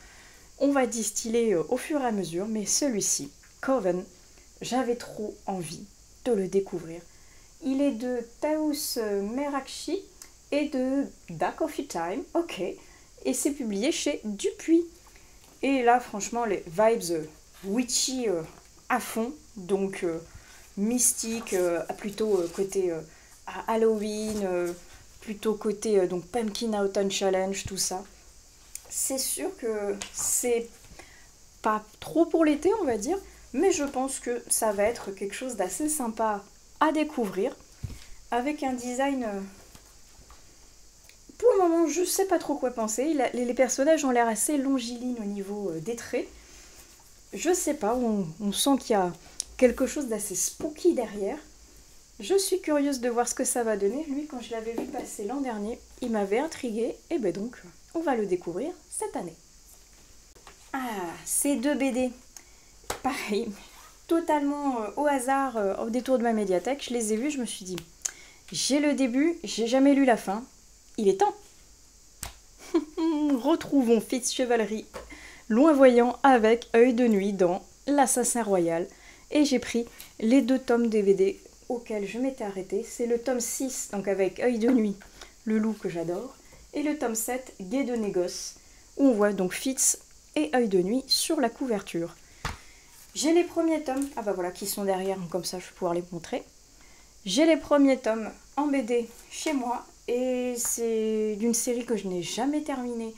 S1: on va distiller au fur et à mesure. Mais celui-ci, Coven, j'avais trop envie de le découvrir. Il est de Taous Merakchi et de Da Coffee Time. Ok. Et c'est publié chez Dupuis. Et là, franchement, les vibes witchy à fond. Donc mystique, plutôt côté Halloween, plutôt côté donc Pumpkin Autumn Challenge, tout ça. C'est sûr que c'est pas trop pour l'été, on va dire, mais je pense que ça va être quelque chose d'assez sympa à découvrir, avec un design... Pour le moment, je sais pas trop quoi penser. Les personnages ont l'air assez longilignes au niveau des traits. Je sais pas, on sent qu'il y a quelque chose d'assez spooky derrière. Je suis curieuse de voir ce que ça va donner. Lui, quand je l'avais vu passer l'an dernier, il m'avait intriguée. Et ben donc, on va le découvrir cette année. Ah, ces deux BD. Pareil, totalement au hasard, au détour de ma médiathèque. Je les ai vus, je me suis dit, j'ai le début, j'ai jamais lu la fin. Il est temps. Retrouvons Fitzchevalerie Loinvoyant avec Œil de Nuit dans L'Assassin Royal. Et j'ai pris les 2 tomes DVD auxquels je m'étais arrêtée. C'est le tome 6, donc avec Œil de Nuit, le loup que j'adore, et le tome 7, Guet de négoce, où on voit donc Fitz et Œil de Nuit sur la couverture. J'ai les premiers tomes, ah bah voilà, qui sont derrière, comme ça je vais pouvoir les montrer. J'ai les premiers tomes en BD chez moi, et c'est d'une série que je n'ai jamais terminée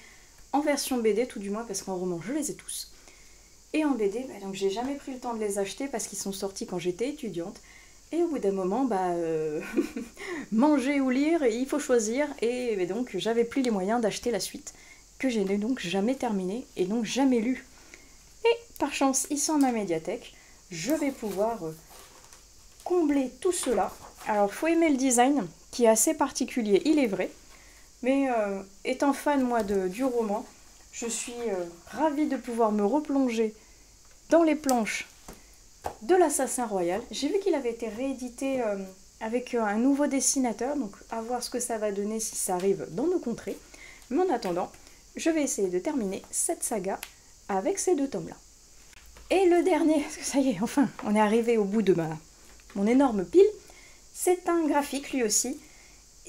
S1: en version BD, tout du moins, parce qu'en roman je les ai tous. Et en BD, bah, donc j'ai jamais pris le temps de les acheter parce qu'ils sont sortis quand j'étais étudiante. Et au bout d'un moment, manger ou lire, il faut choisir. Et donc j'avais plus les moyens d'acheter la suite, que je n'ai donc jamais terminée et donc jamais lu. Et par chance, ils sont à ma médiathèque. Je vais pouvoir combler tout cela. Alors, il faut aimer le design, qui est assez particulier, il est vrai. Mais étant fan, moi, du roman, je suis ravie de pouvoir me replonger dans les planches de l'Assassin Royal. J'ai vu qu'il avait été réédité avec un nouveau dessinateur, donc à voir ce que ça va donner si ça arrive dans nos contrées. Mais en attendant, je vais essayer de terminer cette saga avec ces 2 tomes-là. Et le dernier, parce que ça y est, enfin, on est arrivé au bout de mon énorme pile, c'est un graphique lui aussi.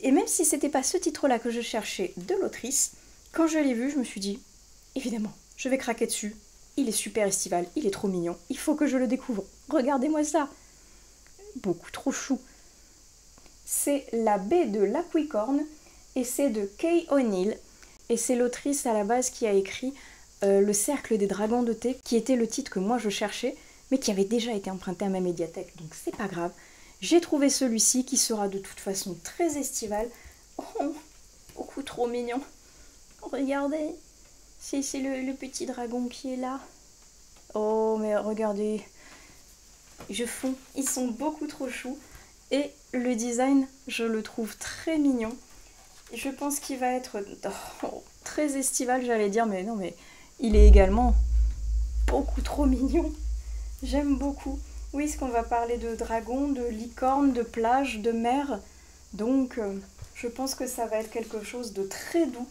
S1: Et même si c'était pas ce titre-là que je cherchais de l'autrice, quand je l'ai vu, je me suis dit, évidemment, je vais craquer dessus. Il est super estival, il est trop mignon, il faut que je le découvre. Regardez-moi ça. Beaucoup trop chou. C'est La baie de l'Aquicorne et c'est de Kay O'Neill. Et c'est l'autrice à la base qui a écrit Le cercle des dragons de thé, qui était le titre que moi je cherchais, mais qui avait déjà été emprunté à ma médiathèque, donc c'est pas grave. J'ai trouvé celui-ci qui sera de toute façon très estival. Oh, beaucoup trop mignon. Regardez, c'est le petit dragon qui est là. Oh, mais regardez, je fonds. Ils sont beaucoup trop choux. Et le design, je le trouve très mignon. Je pense qu'il va être très estival, j'allais dire, mais non, mais il est également beaucoup trop mignon. J'aime beaucoup. Oui, est-ce qu'on va parler de dragon, de licorne, de plage, de mer. Donc, je pense que ça va être quelque chose de très doux,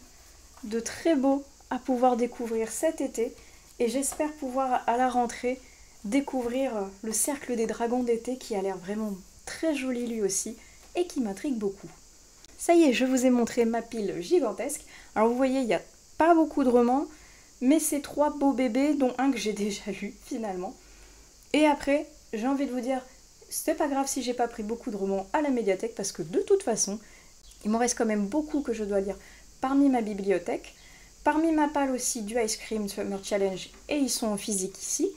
S1: de très beau à pouvoir découvrir cet été. Et j'espère pouvoir, à la rentrée, découvrir le cercle des dragons d'été qui a l'air vraiment très joli lui aussi. et qui m'intrigue beaucoup. Ça y est, je vous ai montré ma pile gigantesque. Alors vous voyez, il n'y a pas beaucoup de romans, mais c'est 3 beaux bébés, dont un que j'ai déjà lu finalement. Et après, j'ai envie de vous dire, c'est pas grave si j'ai pas pris beaucoup de romans à la médiathèque, parce que de toute façon, il m'en reste quand même beaucoup que je dois lire parmi ma bibliothèque. Parmi ma palle aussi du Ice Cream Summer Challenge, et ils sont en physique ici.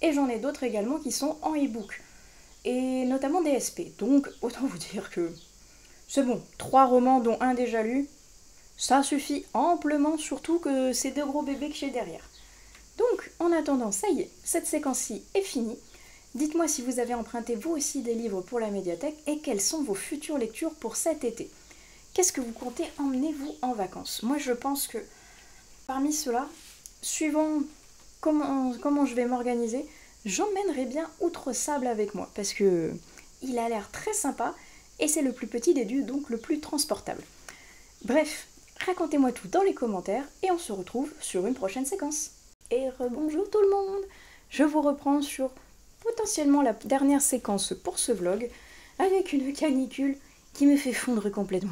S1: Et j'en ai d'autres également qui sont en e-book, et notamment des SP. Donc autant vous dire que c'est bon, 3 romans dont un déjà lu, ça suffit amplement, surtout que c'est 2 gros bébés que j'ai derrière. Donc en attendant, ça y est, cette séquence-ci est finie. Dites-moi si vous avez emprunté vous aussi des livres pour la médiathèque et quelles sont vos futures lectures pour cet été. Qu'est-ce que vous comptez emmener vous en vacances? Moi je pense que parmi ceux-là, suivant comment je vais m'organiser, j'emmènerai bien Outre-Sable avec moi parce que il a l'air très sympa et c'est le plus petit des deux, donc le plus transportable. Bref, racontez-moi tout dans les commentaires et on se retrouve sur une prochaine séquence. Et rebonjour tout le monde! Je vous reprends sur potentiellement la dernière séquence pour ce vlog avec une canicule qui me fait fondre complètement.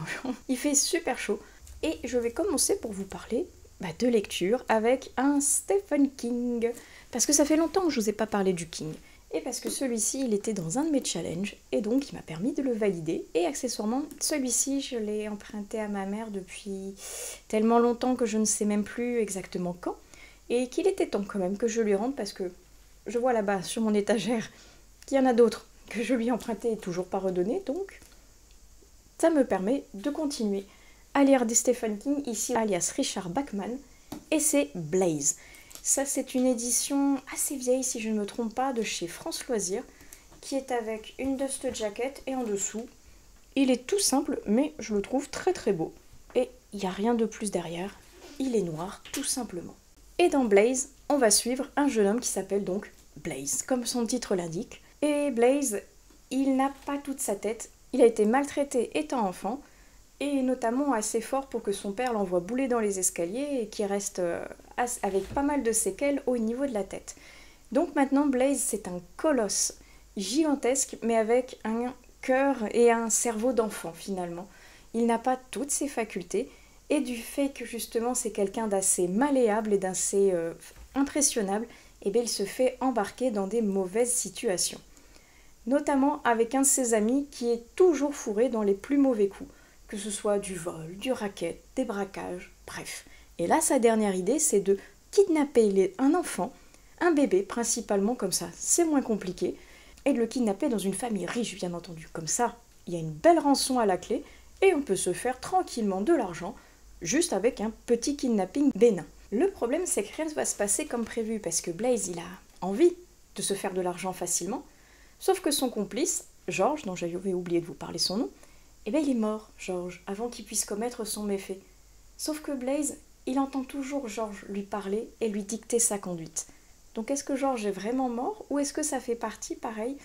S1: Il fait super chaud et je vais commencer pour vous parler de lecture avec un Stephen King. Parce que ça fait longtemps que je vous ai pas parlé du King. Et parce que celui-ci, il était dans un de mes challenges, et donc il m'a permis de le valider. Et accessoirement, celui-ci, je l'ai emprunté à ma mère depuis tellement longtemps que je ne sais même plus exactement quand. Et qu'il était temps quand même que je lui rende, parce que je vois là-bas, sur mon étagère, qu'il y en a d'autres que je lui ai emprunté et toujours pas redonné. Donc, ça me permet de continuer à lire des Stephen King, ici alias Richard Bachman, et c'est Blaze. Ça, c'est une édition assez vieille, si je ne me trompe pas, de chez France Loisirs, qui est avec une dust jacket et en dessous. Il est tout simple, mais je le trouve très très beau. Et il n'y a rien de plus derrière, il est noir, tout simplement. Et dans Blaze, on va suivre un jeune homme qui s'appelle donc Blaze, comme son titre l'indique. Et Blaze, il n'a pas toute sa tête, il a été maltraité étant enfant, et notamment assez fort pour que son père l'envoie bouler dans les escaliers et qu'il reste avec pas mal de séquelles au niveau de la tête. Donc maintenant Blaze, c'est un colosse gigantesque mais avec un cœur et un cerveau d'enfant finalement. Il n'a pas toutes ses facultés et du fait que justement c'est quelqu'un d'assez malléable et d'assez impressionnable, et bien il se fait embarquer dans des mauvaises situations. Notamment avec un de ses amis qui est toujours fourré dans les plus mauvais coups. Que ce soit du vol, du racket, des braquages, bref. Et là, sa dernière idée, c'est de kidnapper un enfant, un bébé principalement, comme ça, c'est moins compliqué, et de le kidnapper dans une famille riche, bien entendu. Comme ça, il y a une belle rançon à la clé, et on peut se faire tranquillement de l'argent, juste avec un petit kidnapping bénin. Le problème, c'est que rien ne va se passer comme prévu, parce que Blaze, il a envie de se faire de l'argent facilement, sauf que son complice, George, dont j'avais oublié de vous parler son nom, eh bien il est mort, George, avant qu'il puisse commettre son méfait. Sauf que Blaze, il entend toujours George lui parler et lui dicter sa conduite. Donc est-ce que George est vraiment mort ou est-ce que ça fait partie, pareil,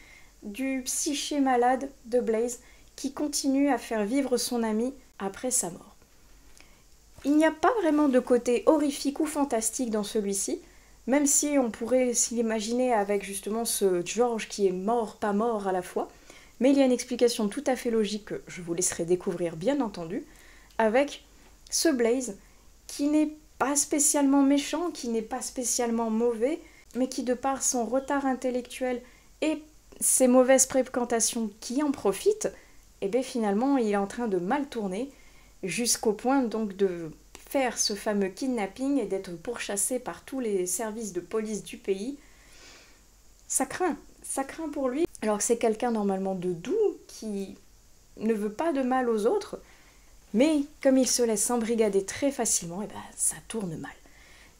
S1: du psyché malade de Blaze qui continue à faire vivre son ami après sa mort? Il n'y a pas vraiment de côté horrifique ou fantastique dans celui-ci, même si on pourrait s'y l'imaginer avec justement ce George qui est mort, pas mort à la fois. Mais il y a une explication tout à fait logique que je vous laisserai découvrir bien entendu, avec ce Blaze qui n'est pas spécialement méchant, qui n'est pas spécialement mauvais, mais qui de par son retard intellectuel et ses mauvaises fréquentations qui en profitent, et bien finalement il est en train de mal tourner, jusqu'au point donc de faire ce fameux kidnapping et d'être pourchassé par tous les services de police du pays. Ça craint pour lui. Alors que c'est quelqu'un normalement de doux, qui ne veut pas de mal aux autres, mais comme il se laisse embrigader très facilement, et ben ça tourne mal.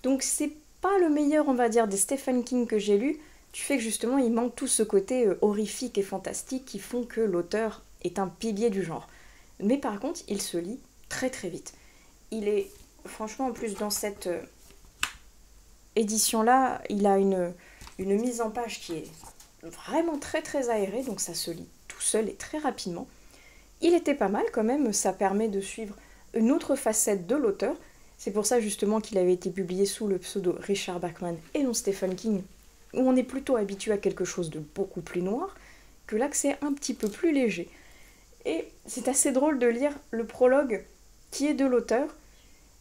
S1: Donc c'est pas le meilleur, on va dire, des Stephen King que j'ai lu, du fait que justement il manque tout ce côté horrifique et fantastique qui font que l'auteur est un pilier du genre. Mais par contre, il se lit très très vite. Il est, franchement, en plus dans cette édition-là, il a une mise en page qui est vraiment très très aéré, donc ça se lit tout seul et très rapidement. Il était pas mal quand même, ça permet de suivre une autre facette de l'auteur. C'est pour ça justement qu'il avait été publié sous le pseudo Richard Bachman et non Stephen King, où on est plutôt habitué à quelque chose de beaucoup plus noir, que là que c'est un petit peu plus léger. Et c'est assez drôle de lire le prologue qui est de l'auteur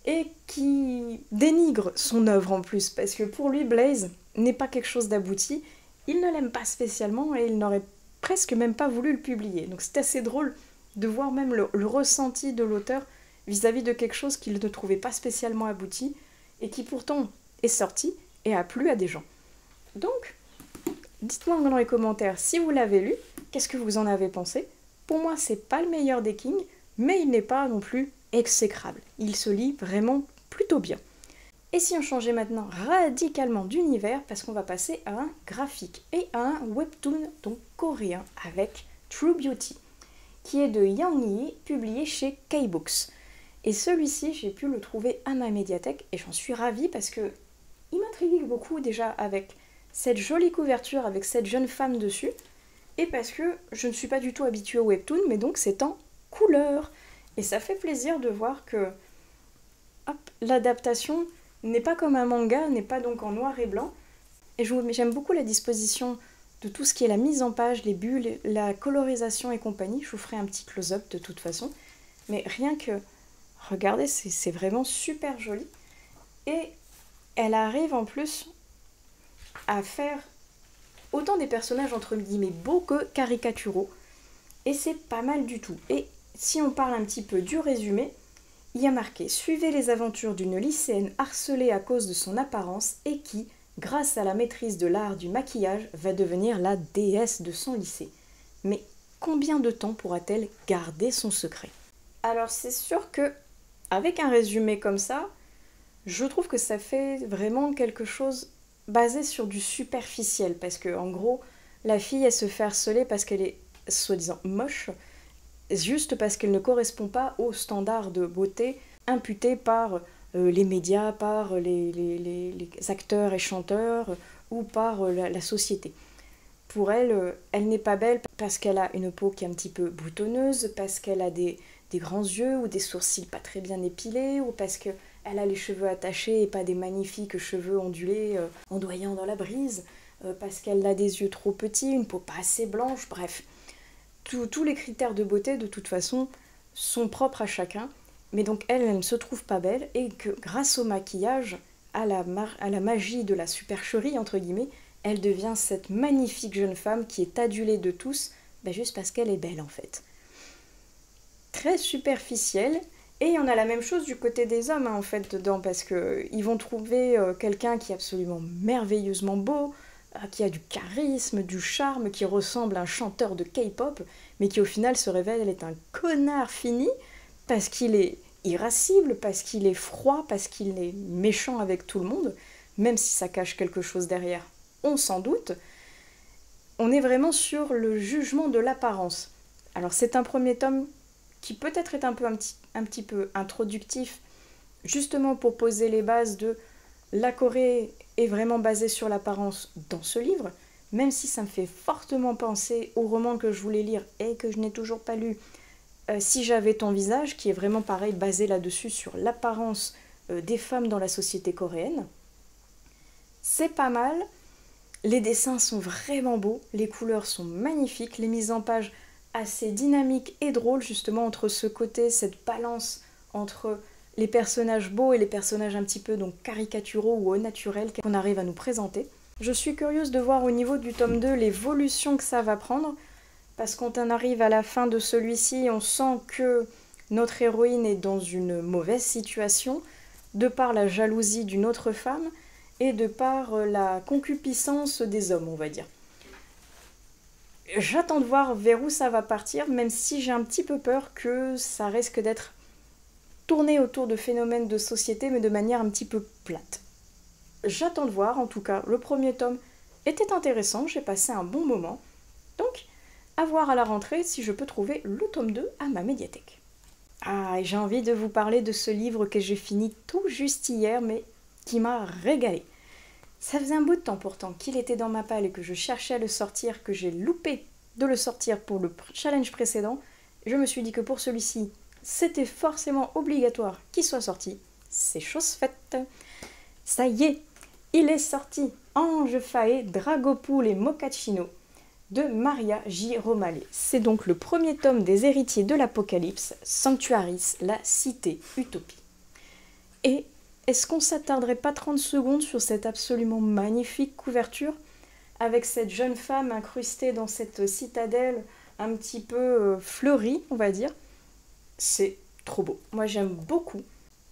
S1: et qui dénigre son œuvre en plus, parce que pour lui, Blaze n'est pas quelque chose d'abouti, il ne l'aime pas spécialement et il n'aurait presque même pas voulu le publier. Donc c'est assez drôle de voir même le ressenti de l'auteur vis-à-vis de quelque chose qu'il ne trouvait pas spécialement abouti et qui pourtant est sorti et a plu à des gens. Donc, dites-moi dans les commentaires si vous l'avez lu, qu'est-ce que vous en avez pensé. Pour moi, c'est pas le meilleur des Kings, mais il n'est pas non plus exécrable. Il se lit vraiment plutôt bien. Et si on changeait maintenant radicalement d'univers, parce qu'on va passer à un graphique et à un webtoon donc coréen avec True Beauty, qui est de Yang Yi, publié chez K-Books. Et celui-ci, j'ai pu le trouver à ma médiathèque et j'en suis ravie parce que il m'intrigue beaucoup déjà avec cette jolie couverture avec cette jeune femme dessus et parce que je ne suis pas du tout habituée au webtoon, mais donc c'est en couleur. Et ça fait plaisir de voir que l'adaptation n'est pas comme un manga, n'est pas donc en noir et blanc. Et j'aime beaucoup la disposition de tout ce qui est la mise en page, les bulles, la colorisation et compagnie. Je vous ferai un petit close-up de toute façon. Mais rien que, regardez, c'est vraiment super joli. Et elle arrive en plus à faire autant des personnages entre guillemets beaux que caricaturaux. Et c'est pas mal du tout. Et si on parle un petit peu du résumé, il y a marqué « Suivez les aventures d'une lycéenne harcelée à cause de son apparence et qui, grâce à la maîtrise de l'art du maquillage, va devenir la déesse de son lycée. Mais combien de temps pourra-t-elle garder son secret ?» Alors c'est sûr que, avec un résumé comme ça, je trouve que ça fait vraiment quelque chose basé sur du superficiel, parce que en gros, la fille, elle se fait harceler parce qu'elle est soi-disant moche, juste parce qu'elle ne correspond pas aux standards de beauté imputés par les médias, par les acteurs et chanteurs ou par la société. Pour elle, elle n'est pas belle parce qu'elle a une peau qui est un petit peu boutonneuse, parce qu'elle a des grands yeux ou des sourcils pas très bien épilés, ou parce qu'elle a les cheveux attachés et pas des magnifiques cheveux ondulés ondoyant dans la brise, parce qu'elle a des yeux trop petits, une peau pas assez blanche, bref. Tous les critères de beauté, de toute façon, sont propres à chacun. Mais donc elle ne se trouve pas belle et que grâce au maquillage, à la magie de la supercherie, entre guillemets, elle devient cette magnifique jeune femme qui est adulée de tous, juste parce qu'elle est belle en fait. Très superficielle. Et on a la même chose du côté des hommes en fait dedans, parce qu'ils vont trouver quelqu'un qui est absolument merveilleusement beau, qui a du charisme, du charme, qui ressemble à un chanteur de K-pop, mais qui au final se révèle être un connard fini, parce qu'il est irascible, parce qu'il est froid, parce qu'il est méchant avec tout le monde, même si ça cache quelque chose derrière, on s'en doute. On est vraiment sur le jugement de l'apparence. Alors c'est un premier tome qui peut-être est un petit peu introductif, justement pour poser les bases de la Corée est vraiment basée sur l'apparence dans ce livre, même si ça me fait fortement penser au roman que je voulais lire et que je n'ai toujours pas lu, Si j'avais ton visage, qui est vraiment pareil, basé là-dessus sur l'apparence des femmes dans la société coréenne. C'est pas mal, les dessins sont vraiment beaux, les couleurs sont magnifiques, les mises en page assez dynamiques et drôles, justement entre ce côté, cette balance entre les personnages beaux et les personnages un petit peu donc caricaturaux ou au naturel qu'on arrive à nous présenter. Je suis curieuse de voir au niveau du tome 2 l'évolution que ça va prendre, parce qu'on en arrive à la fin de celui-ci, on sent que notre héroïne est dans une mauvaise situation, de par la jalousie d'une autre femme et de par la concupiscence des hommes, on va dire. J'attends de voir vers où ça va partir, même si j'ai un petit peu peur que ça risque d'être tourné autour de phénomènes de société, mais de manière un petit peu plate. J'attends de voir, en tout cas, le premier tome était intéressant, j'ai passé un bon moment. Donc, à voir à la rentrée si je peux trouver le tome 2 à ma médiathèque. Ah, et j'ai envie de vous parler de ce livre que j'ai fini tout juste hier, mais qui m'a régalé. Ça faisait un bout de temps pourtant qu'il était dans ma palle et que je cherchais à le sortir, que j'ai loupé de le sortir pour le challenge précédent. Je me suis dit que pour celui-ci, c'était forcément obligatoire qu'il soit sorti. C'est chose faite. Ça y est, il est sorti. Ange Fae, Dragopool et Mochaccino. de Maria J. Romale. C'est donc le premier tome des Héritiers de l'Apocalypse, Sanctuaris, la cité utopie. Et est-ce qu'on s'attarderait pas 30 secondes sur cette absolument magnifique couverture, avec cette jeune femme incrustée dans cette citadelle un petit peu fleurie, on va dire? C'est trop beau. Moi j'aime beaucoup.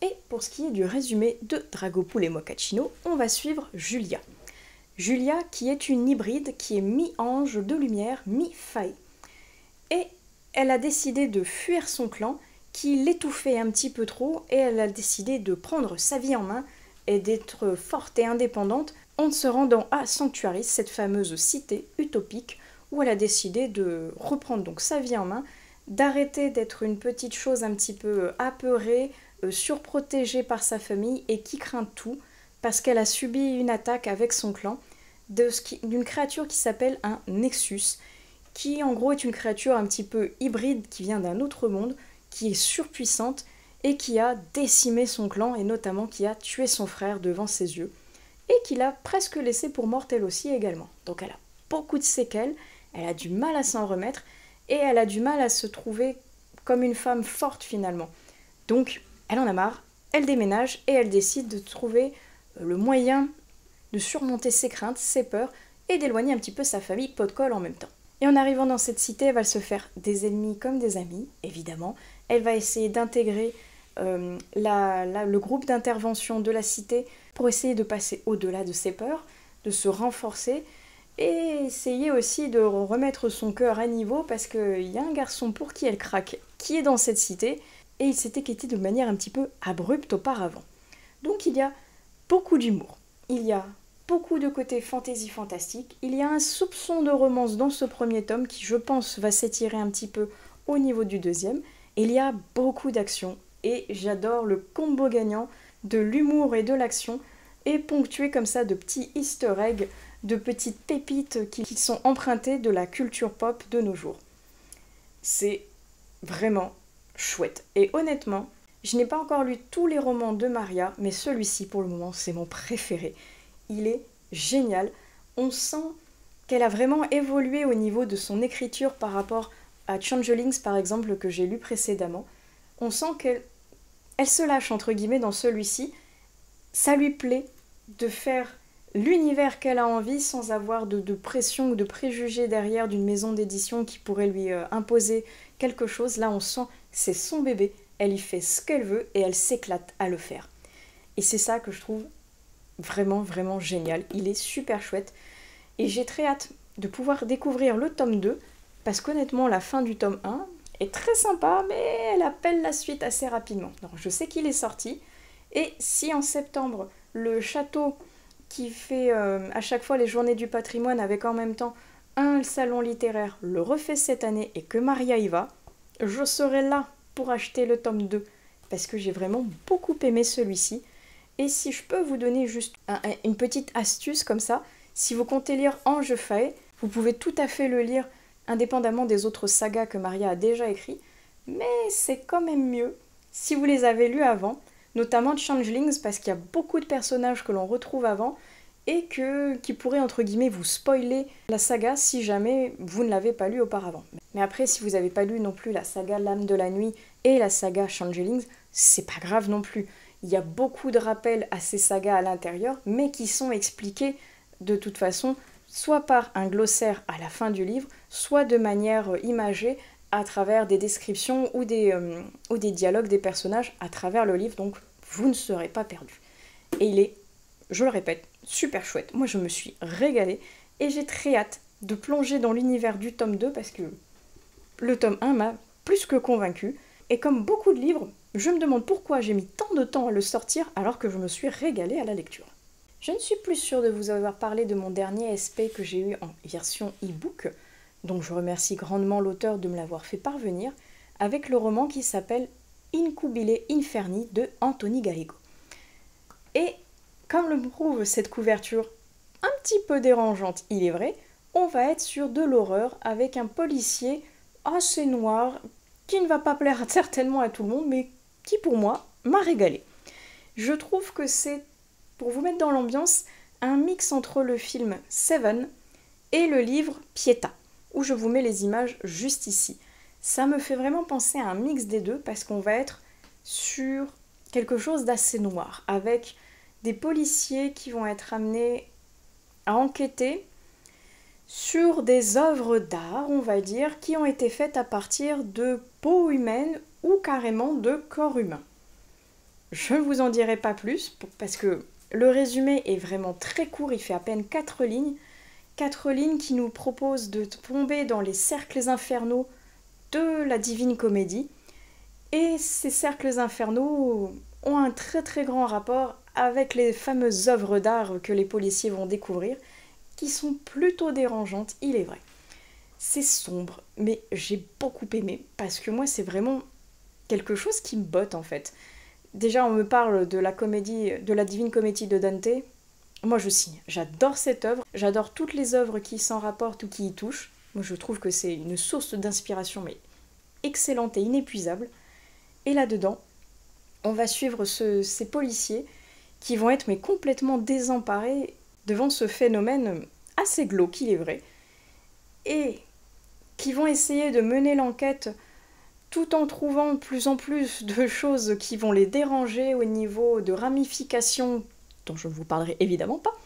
S1: Et pour ce qui est du résumé de Dragopoul et Mochaccino, on va suivre Julia. Julia qui est une hybride qui est mi-ange de lumière, mi-fae. Et elle a décidé de fuir son clan qui l'étouffait un petit peu trop et elle a décidé de prendre sa vie en main et d'être forte et indépendante en se rendant à Sanctuaris, cette fameuse cité utopique où elle a décidé de reprendre donc sa vie en main, d'arrêter d'être une petite chose un petit peu apeurée, surprotégée par sa famille et qui craint tout parce qu'elle a subi une attaque avec son clan d'une créature qui s'appelle un Nexus, qui en gros est une créature un petit peu hybride qui vient d'un autre monde, qui est surpuissante et qui a décimé son clan et notamment qui a tué son frère devant ses yeux et qui l'a presque laissé pour morte elle aussi également. Donc elle a beaucoup de séquelles, elle a du mal à s'en remettre et elle a du mal à se trouver comme une femme forte finalement. Donc elle en a marre, elle déménage et elle décide de trouver le moyen de surmonter ses craintes, ses peurs et d'éloigner un petit peu sa famille pot de colle en même temps. Et en arrivant dans cette cité, elle va se faire des ennemis comme des amis, évidemment. Elle va essayer d'intégrer le groupe d'intervention de la cité pour essayer de passer au-delà de ses peurs, de se renforcer et essayer aussi de remettre son cœur à niveau parce qu'il y a un garçon pour qui elle craque qui est dans cette cité et il s'était quitté de manière un petit peu abrupte auparavant. Donc il y a beaucoup d'humour, il y a beaucoup de côté fantaisie fantastique, il y a un soupçon de romance dans ce premier tome qui je pense va s'étirer un petit peu au niveau du deuxième, et il y a beaucoup d'action et j'adore le combo gagnant de l'humour et de l'action et ponctué comme ça de petits easter eggs, de petites pépites qui sont empruntées de la culture pop de nos jours. C'est vraiment chouette et honnêtement, je n'ai pas encore lu tous les romans de Maria, mais celui-ci pour le moment c'est mon préféré. Il est génial, on sent qu'elle a vraiment évolué au niveau de son écriture par rapport à Changelings par exemple que j'ai lu précédemment. On sent qu'elle se lâche entre guillemets dans celui-ci, ça lui plaît de faire l'univers qu'elle a envie sans avoir de pression ou de préjugés derrière d'une maison d'édition qui pourrait lui imposer quelque chose. Là on sent c'est son bébé, elle y fait ce qu'elle veut et elle s'éclate à le faire. Et c'est ça que je trouve vraiment vraiment génial, il est super chouette et j'ai très hâte de pouvoir découvrir le tome 2 parce qu'honnêtement la fin du tome 1 est très sympa mais elle appelle la suite assez rapidement. Donc je sais qu'il est sorti et si en septembre le château qui fait à chaque fois les journées du patrimoine avec en même temps un salon littéraire le refait cette année et que Maria y va, je serai là pour acheter le tome 2 parce que j'ai vraiment beaucoup aimé celui-ci. Et si je peux vous donner juste une petite astuce comme ça, si vous comptez lire Ange Fae, vous pouvez tout à fait le lire indépendamment des autres sagas que Maria a déjà écrits, mais c'est quand même mieux si vous les avez lus avant, notamment Changelings parce qu'il y a beaucoup de personnages que l'on retrouve avant et qui pourraient entre guillemets vous spoiler la saga si jamais vous ne l'avez pas lu auparavant. Mais après, si vous n'avez pas lu non plus la saga L'âme de la nuit et la saga Changelings, c'est pas grave non plus. Il y a beaucoup de rappels à ces sagas à l'intérieur, mais qui sont expliqués de toute façon, soit par un glossaire à la fin du livre, soit de manière imagée à travers des descriptions ou des dialogues des personnages à travers le livre, donc vous ne serez pas perdu. Et il est, je le répète, super chouette. Moi je me suis régalée et j'ai très hâte de plonger dans l'univers du tome 2 parce que le tome 1 m'a plus que convaincue. Et comme beaucoup de livres, je me demande pourquoi j'ai mis tant de temps à le sortir alors que je me suis régalée à la lecture. Je ne suis plus sûre de vous avoir parlé de mon dernier SP que j'ai eu en version e-book, donc je remercie grandement l'auteur de me l'avoir fait parvenir, avec le roman qui s'appelle Incubile Inferni de Anthony Gallego. Et comme le prouve cette couverture un petit peu dérangeante, il est vrai, on va être sur de l'horreur avec un policier assez noir, qui ne va pas plaire certainement à tout le monde, mais qui pour moi m'a régalé. Je trouve que c'est, pour vous mettre dans l'ambiance, un mix entre le film Seven et le livre Pietà. où je vous mets les images juste ici. Ça me fait vraiment penser à un mix des deux parce qu'on va être sur quelque chose d'assez noir, avec des policiers qui vont être amenés à enquêter sur des œuvres d'art, on va dire, qui ont été faites à partir de peau humaine ou carrément de corps humain. Je ne vous en dirai pas plus parce que le résumé est vraiment très court, il fait à peine 4 lignes. 4 lignes qui nous proposent de tomber dans les cercles infernaux de la Divine Comédie. Et ces cercles infernaux ont un très très grand rapport avec les fameuses œuvres d'art que les policiers vont découvrir, qui sont plutôt dérangeantes, il est vrai. C'est sombre, mais j'ai beaucoup aimé, parce que moi c'est vraiment quelque chose qui me botte en fait. Déjà on me parle de la comédie, de la Divine Comédie de Dante. Moi je signe, j'adore cette œuvre, j'adore toutes les œuvres qui s'en rapportent ou qui y touchent. Moi je trouve que c'est une source d'inspiration mais excellente et inépuisable. Et là-dedans, on va suivre ces policiers qui vont être mais complètement désemparés devant ce phénomène assez glauque, il est vrai, et qui vont essayer de mener l'enquête tout en trouvant de plus en plus de choses qui vont les déranger au niveau de ramifications dont je ne vous parlerai évidemment pas,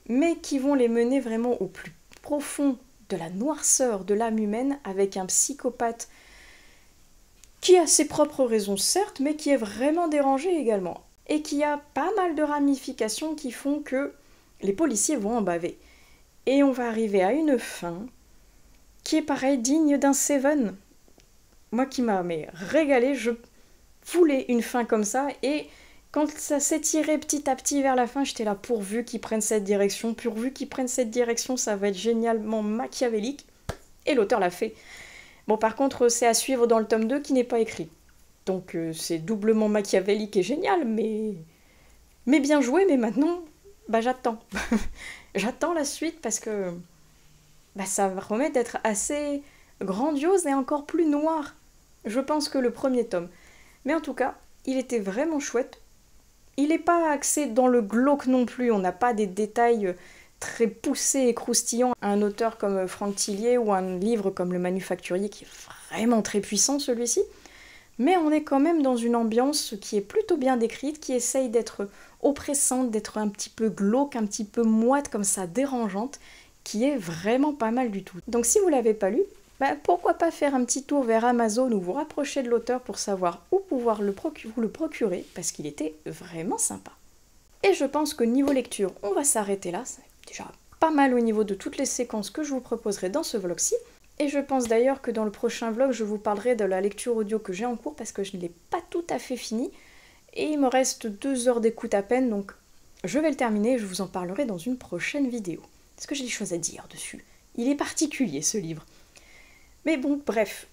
S1: mais qui vont les mener vraiment au plus profond de la noirceur de l'âme humaine avec un psychopathe qui a ses propres raisons certes, mais qui est vraiment dérangé également, et qui a pas mal de ramifications qui font que les policiers vont en baver. Et on va arriver à une fin qui est pareil digne d'un Seven. Moi qui m'a régalé, je voulais une fin comme ça, et quand ça s'est tiré petit à petit vers la fin, j'étais là pourvu qu'ils prennent cette direction, ça va être génialement machiavélique, et l'auteur l'a fait. Bon, par contre, c'est à suivre dans le tome 2 qui n'est pas écrit. Donc c'est doublement machiavélique et génial, mais bien joué, mais maintenant, j'attends. J'attends la suite parce que ça va remettre d'être assez grandiose et encore plus noir, je pense, que le premier tome. Mais en tout cas, il était vraiment chouette. Il n'est pas axé dans le glauque non plus, on n'a pas des détails très poussés et croustillants. Un auteur comme Franck Tillier ou un livre comme Le Manufacturier qui est vraiment très puissant celui-ci. Mais on est quand même dans une ambiance qui est plutôt bien décrite, qui essaye d'être oppressante, d'être un petit peu glauque, un petit peu moite comme ça, dérangeante, qui est vraiment pas mal du tout. Donc si vous l'avez pas lu, pourquoi pas faire un petit tour vers Amazon ou vous rapprocher de l'auteur pour savoir où pouvoir vous le procurer, parce qu'il était vraiment sympa. Et je pense que niveau lecture, on va s'arrêter là, c'est déjà pas mal au niveau de toutes les séquences que je vous proposerai dans ce vlog-ci. Et je pense d'ailleurs que dans le prochain vlog, je vous parlerai de la lecture audio que j'ai en cours parce que je ne l'ai pas tout à fait fini. Et il me reste 2 heures d'écoute à peine, donc je vais le terminer et je vous en parlerai dans une prochaine vidéo. Est-ce que j'ai des choses à dire dessus? Il est particulier ce livre. Mais bon, bref,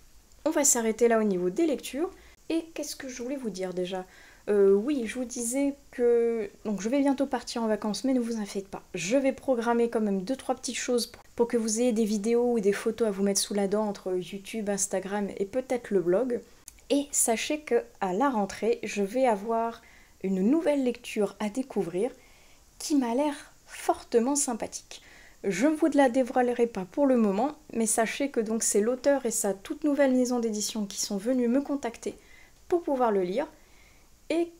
S1: on va s'arrêter là au niveau des lectures. Et qu'est-ce que je voulais vous dire déjà? Oui, je vous disais que donc je vais bientôt partir en vacances, mais ne vous en faites pas. Je vais programmer quand même 2-3 petites choses pour que vous ayez des vidéos ou des photos à vous mettre sous la dent entre YouTube, Instagram et peut-être le blog. Et sachez que à la rentrée, je vais avoir une nouvelle lecture à découvrir qui m'a l'air fortement sympathique. Je ne vous la dévoilerai pas pour le moment, mais sachez que donc c'est l'auteur et sa toute nouvelle maison d'édition qui sont venus me contacter pour pouvoir le lire. Et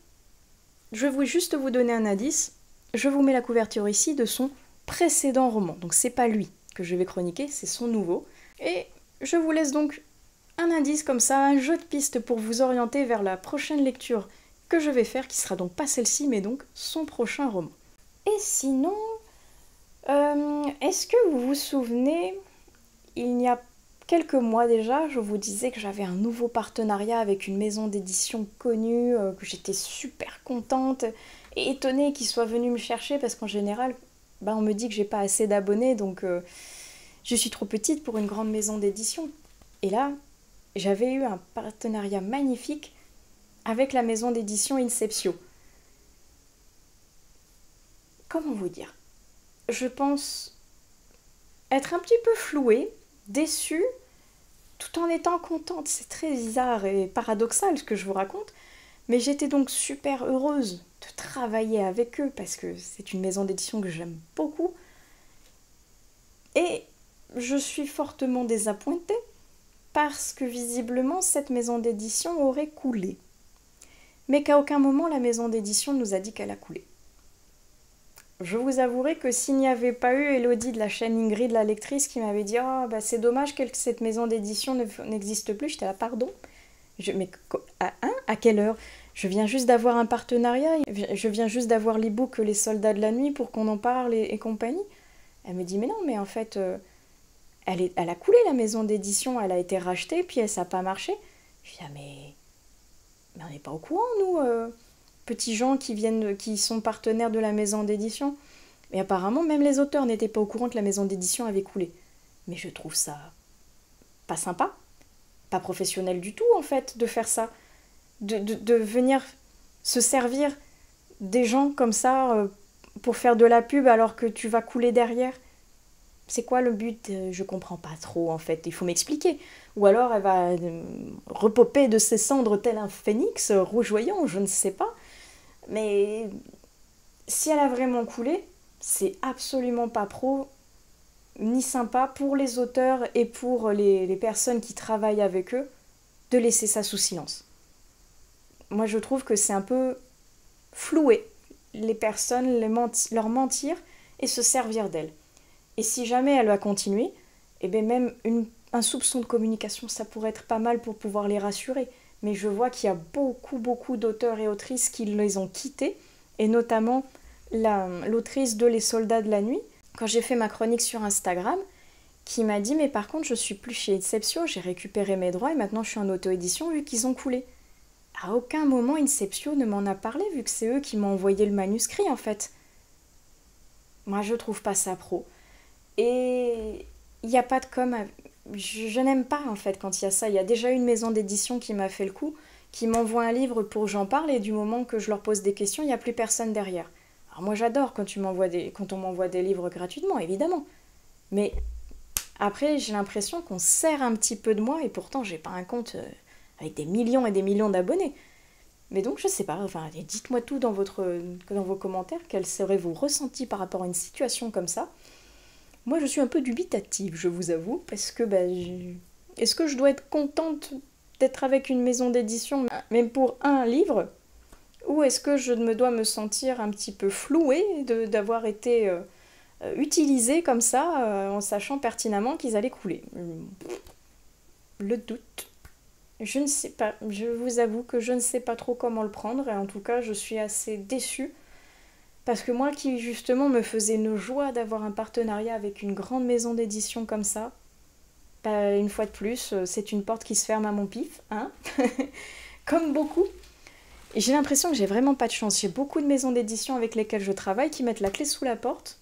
S1: je vais juste vous donner un indice, je vous mets la couverture ici de son précédent roman, donc c'est pas lui que je vais chroniquer, c'est son nouveau. Et je vous laisse donc un indice comme ça, un jeu de piste pour vous orienter vers la prochaine lecture que je vais faire, qui sera donc pas celle-ci, mais donc son prochain roman. Et sinon, est-ce que vous vous souvenez, il y a quelques mois déjà, je vous disais que j'avais un nouveau partenariat avec une maison d'édition connue, que j'étais super contente et étonnée qu'ils soient venus me chercher parce qu'en général, on me dit que j'ai pas assez d'abonnés, donc je suis trop petite pour une grande maison d'édition. Et là, j'avais eu un partenariat magnifique avec la maison d'édition Inceptio. Comment vous dire? Je pense être un petit peu flouée, déçue, tout en étant contente. C'est très bizarre et paradoxal ce que je vous raconte, mais j'étais donc super heureuse de travailler avec eux parce que c'est une maison d'édition que j'aime beaucoup. Et je suis fortement désappointée parce que visiblement cette maison d'édition aurait coulé. Mais qu'à aucun moment la maison d'édition nous a dit qu'elle a coulé. Je vous avouerai que s'il n'y avait pas eu Elodie de la chaîne Ingrid, la lectrice, qui m'avait dit « Oh, bah c'est dommage que cette maison d'édition n'existe plus », j'étais là « Pardon ?» Mais à quelle heure? Je viens juste d'avoir un partenariat, je viens juste d'avoir l'e-book Les Soldats de la Nuit pour qu'on en parle et compagnie. Elle me dit « Mais non, mais en fait, elle a coulé la maison d'édition, elle a été rachetée, puis ça n'a pas marché. » Je dis « Ah mais on n'est pas au courant, nous, petits gens qui sont partenaires de la maison d'édition. » Mais apparemment, même les auteurs n'étaient pas au courant que la maison d'édition avait coulé. Mais je trouve ça pas sympa, pas professionnel du tout, en fait, de faire ça. De venir se servir des gens comme ça pour faire de la pub alors que tu vas couler derrière. C'est quoi le but? Je comprends pas trop, en fait. Il faut m'expliquer. Ou alors elle va repopper de ses cendres tel un phénix, rougeoyant, je ne sais pas. Mais si elle a vraiment coulé, c'est absolument pas pro, ni sympa pour les auteurs et pour les personnes qui travaillent avec eux, de laisser ça sous silence. Moi, je trouve que c'est un peu flouer les personnes, leur mentir et se servir d'elles. Et si jamais elle va continuer, eh bien même un soupçon de communication, ça pourrait être pas mal pour pouvoir les rassurer. Mais je vois qu'il y a beaucoup d'auteurs et autrices qui les ont quittés, et notamment l'autrice de Les Soldats de la Nuit, quand j'ai fait ma chronique sur Instagram, qui m'a dit « Mais par contre, je suis plus chez Inceptio, j'ai récupéré mes droits et maintenant je suis en auto-édition vu qu'ils ont coulé. » À aucun moment Inceptio ne m'en a parlé, vu que c'est eux qui m'ont envoyé le manuscrit, en fait. Moi, je trouve pas ça pro. Et il n'y a pas de com. Je n'aime pas, en fait, quand il y a ça. Il y a déjà une maison d'édition qui m'a fait le coup, qui m'envoie un livre pour que j'en parle, et du moment que je leur pose des questions, il n'y a plus personne derrière. Alors moi, j'adore quand on m'envoie des livres gratuitement, évidemment. Mais après, j'ai l'impression qu'on sert un petit peu de moi, et pourtant, j'ai pas un compte avec des millions et des millions d'abonnés. Mais donc, je sais pas, enfin, dites-moi tout dans vos commentaires, quels seraient vos ressentis par rapport à une situation comme ça. Moi, je suis un peu dubitative, je vous avoue, parce que est-ce que je dois être contente d'être avec une maison d'édition, même pour un livre, ou est-ce que je dois me sentir un petit peu flouée d'avoir été utilisée comme ça, en sachant pertinemment qu'ils allaient couler? Le doute. Je ne sais pas, je vous avoue que je ne sais pas trop comment le prendre, et en tout cas, je suis assez déçue. Parce que moi qui justement me faisais une joie d'avoir un partenariat avec une grande maison d'édition comme ça, une fois de plus, c'est une porte qui se ferme à mon pif, hein. Comme beaucoup. Et j'ai l'impression que j'ai vraiment pas de chance. J'ai beaucoup de maisons d'édition avec lesquelles je travaille qui mettent la clé sous la porte.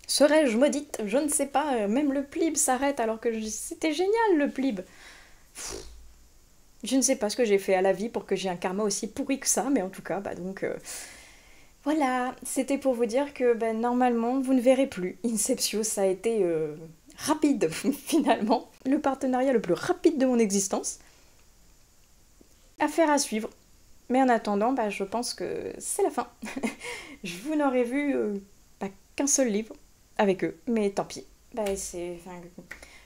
S1: Serais-je maudite? Je ne sais pas, même le Plib s'arrête alors que c'était génial le Plib. Je ne sais pas ce que j'ai fait à la vie pour que j'ai un karma aussi pourri que ça, mais en tout cas, donc... Voilà, c'était pour vous dire que normalement, vous ne verrez plus. Inceptio, ça a été rapide, finalement. Le partenariat le plus rapide de mon existence. Affaire à suivre. Mais en attendant, je pense que c'est la fin. Vous n'aurez vu qu'un seul livre avec eux, mais tant pis.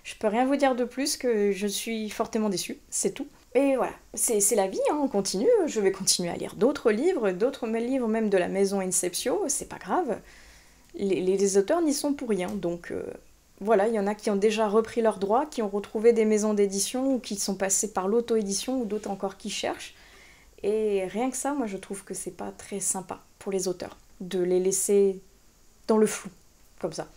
S1: Je peux rien vous dire de plus que je suis fortement déçue, c'est tout. Et voilà, c'est la vie, hein, on continue, je vais continuer à lire d'autres livres même de la maison Inceptio, c'est pas grave. Les auteurs n'y sont pour rien, donc voilà, il y en a qui ont déjà repris leurs droits, qui ont retrouvé des maisons d'édition, ou qui sont passés par l'auto-édition, ou d'autres encore qui cherchent. Et rien que ça, moi je trouve que c'est pas très sympa pour les auteurs, de les laisser dans le flou, comme ça.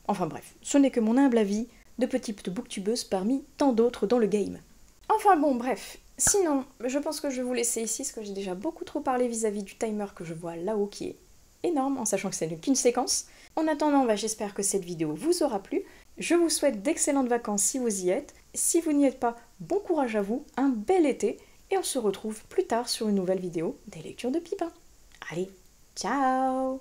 S1: Enfin bref, ce n'est que mon humble avis de petite booktubeuse parmi tant d'autres dans le game. Enfin bon, bref. Sinon, je pense que je vais vous laisser ici, parce que j'ai déjà beaucoup trop parlé vis-à-vis du timer que je vois là-haut, qui est énorme, en sachant que c'est qu'une séquence. En attendant, j'espère que cette vidéo vous aura plu. Je vous souhaite d'excellentes vacances si vous y êtes. Si vous n'y êtes pas, bon courage à vous, un bel été, et on se retrouve plus tard sur une nouvelle vidéo des lectures de Pipin. Allez, ciao!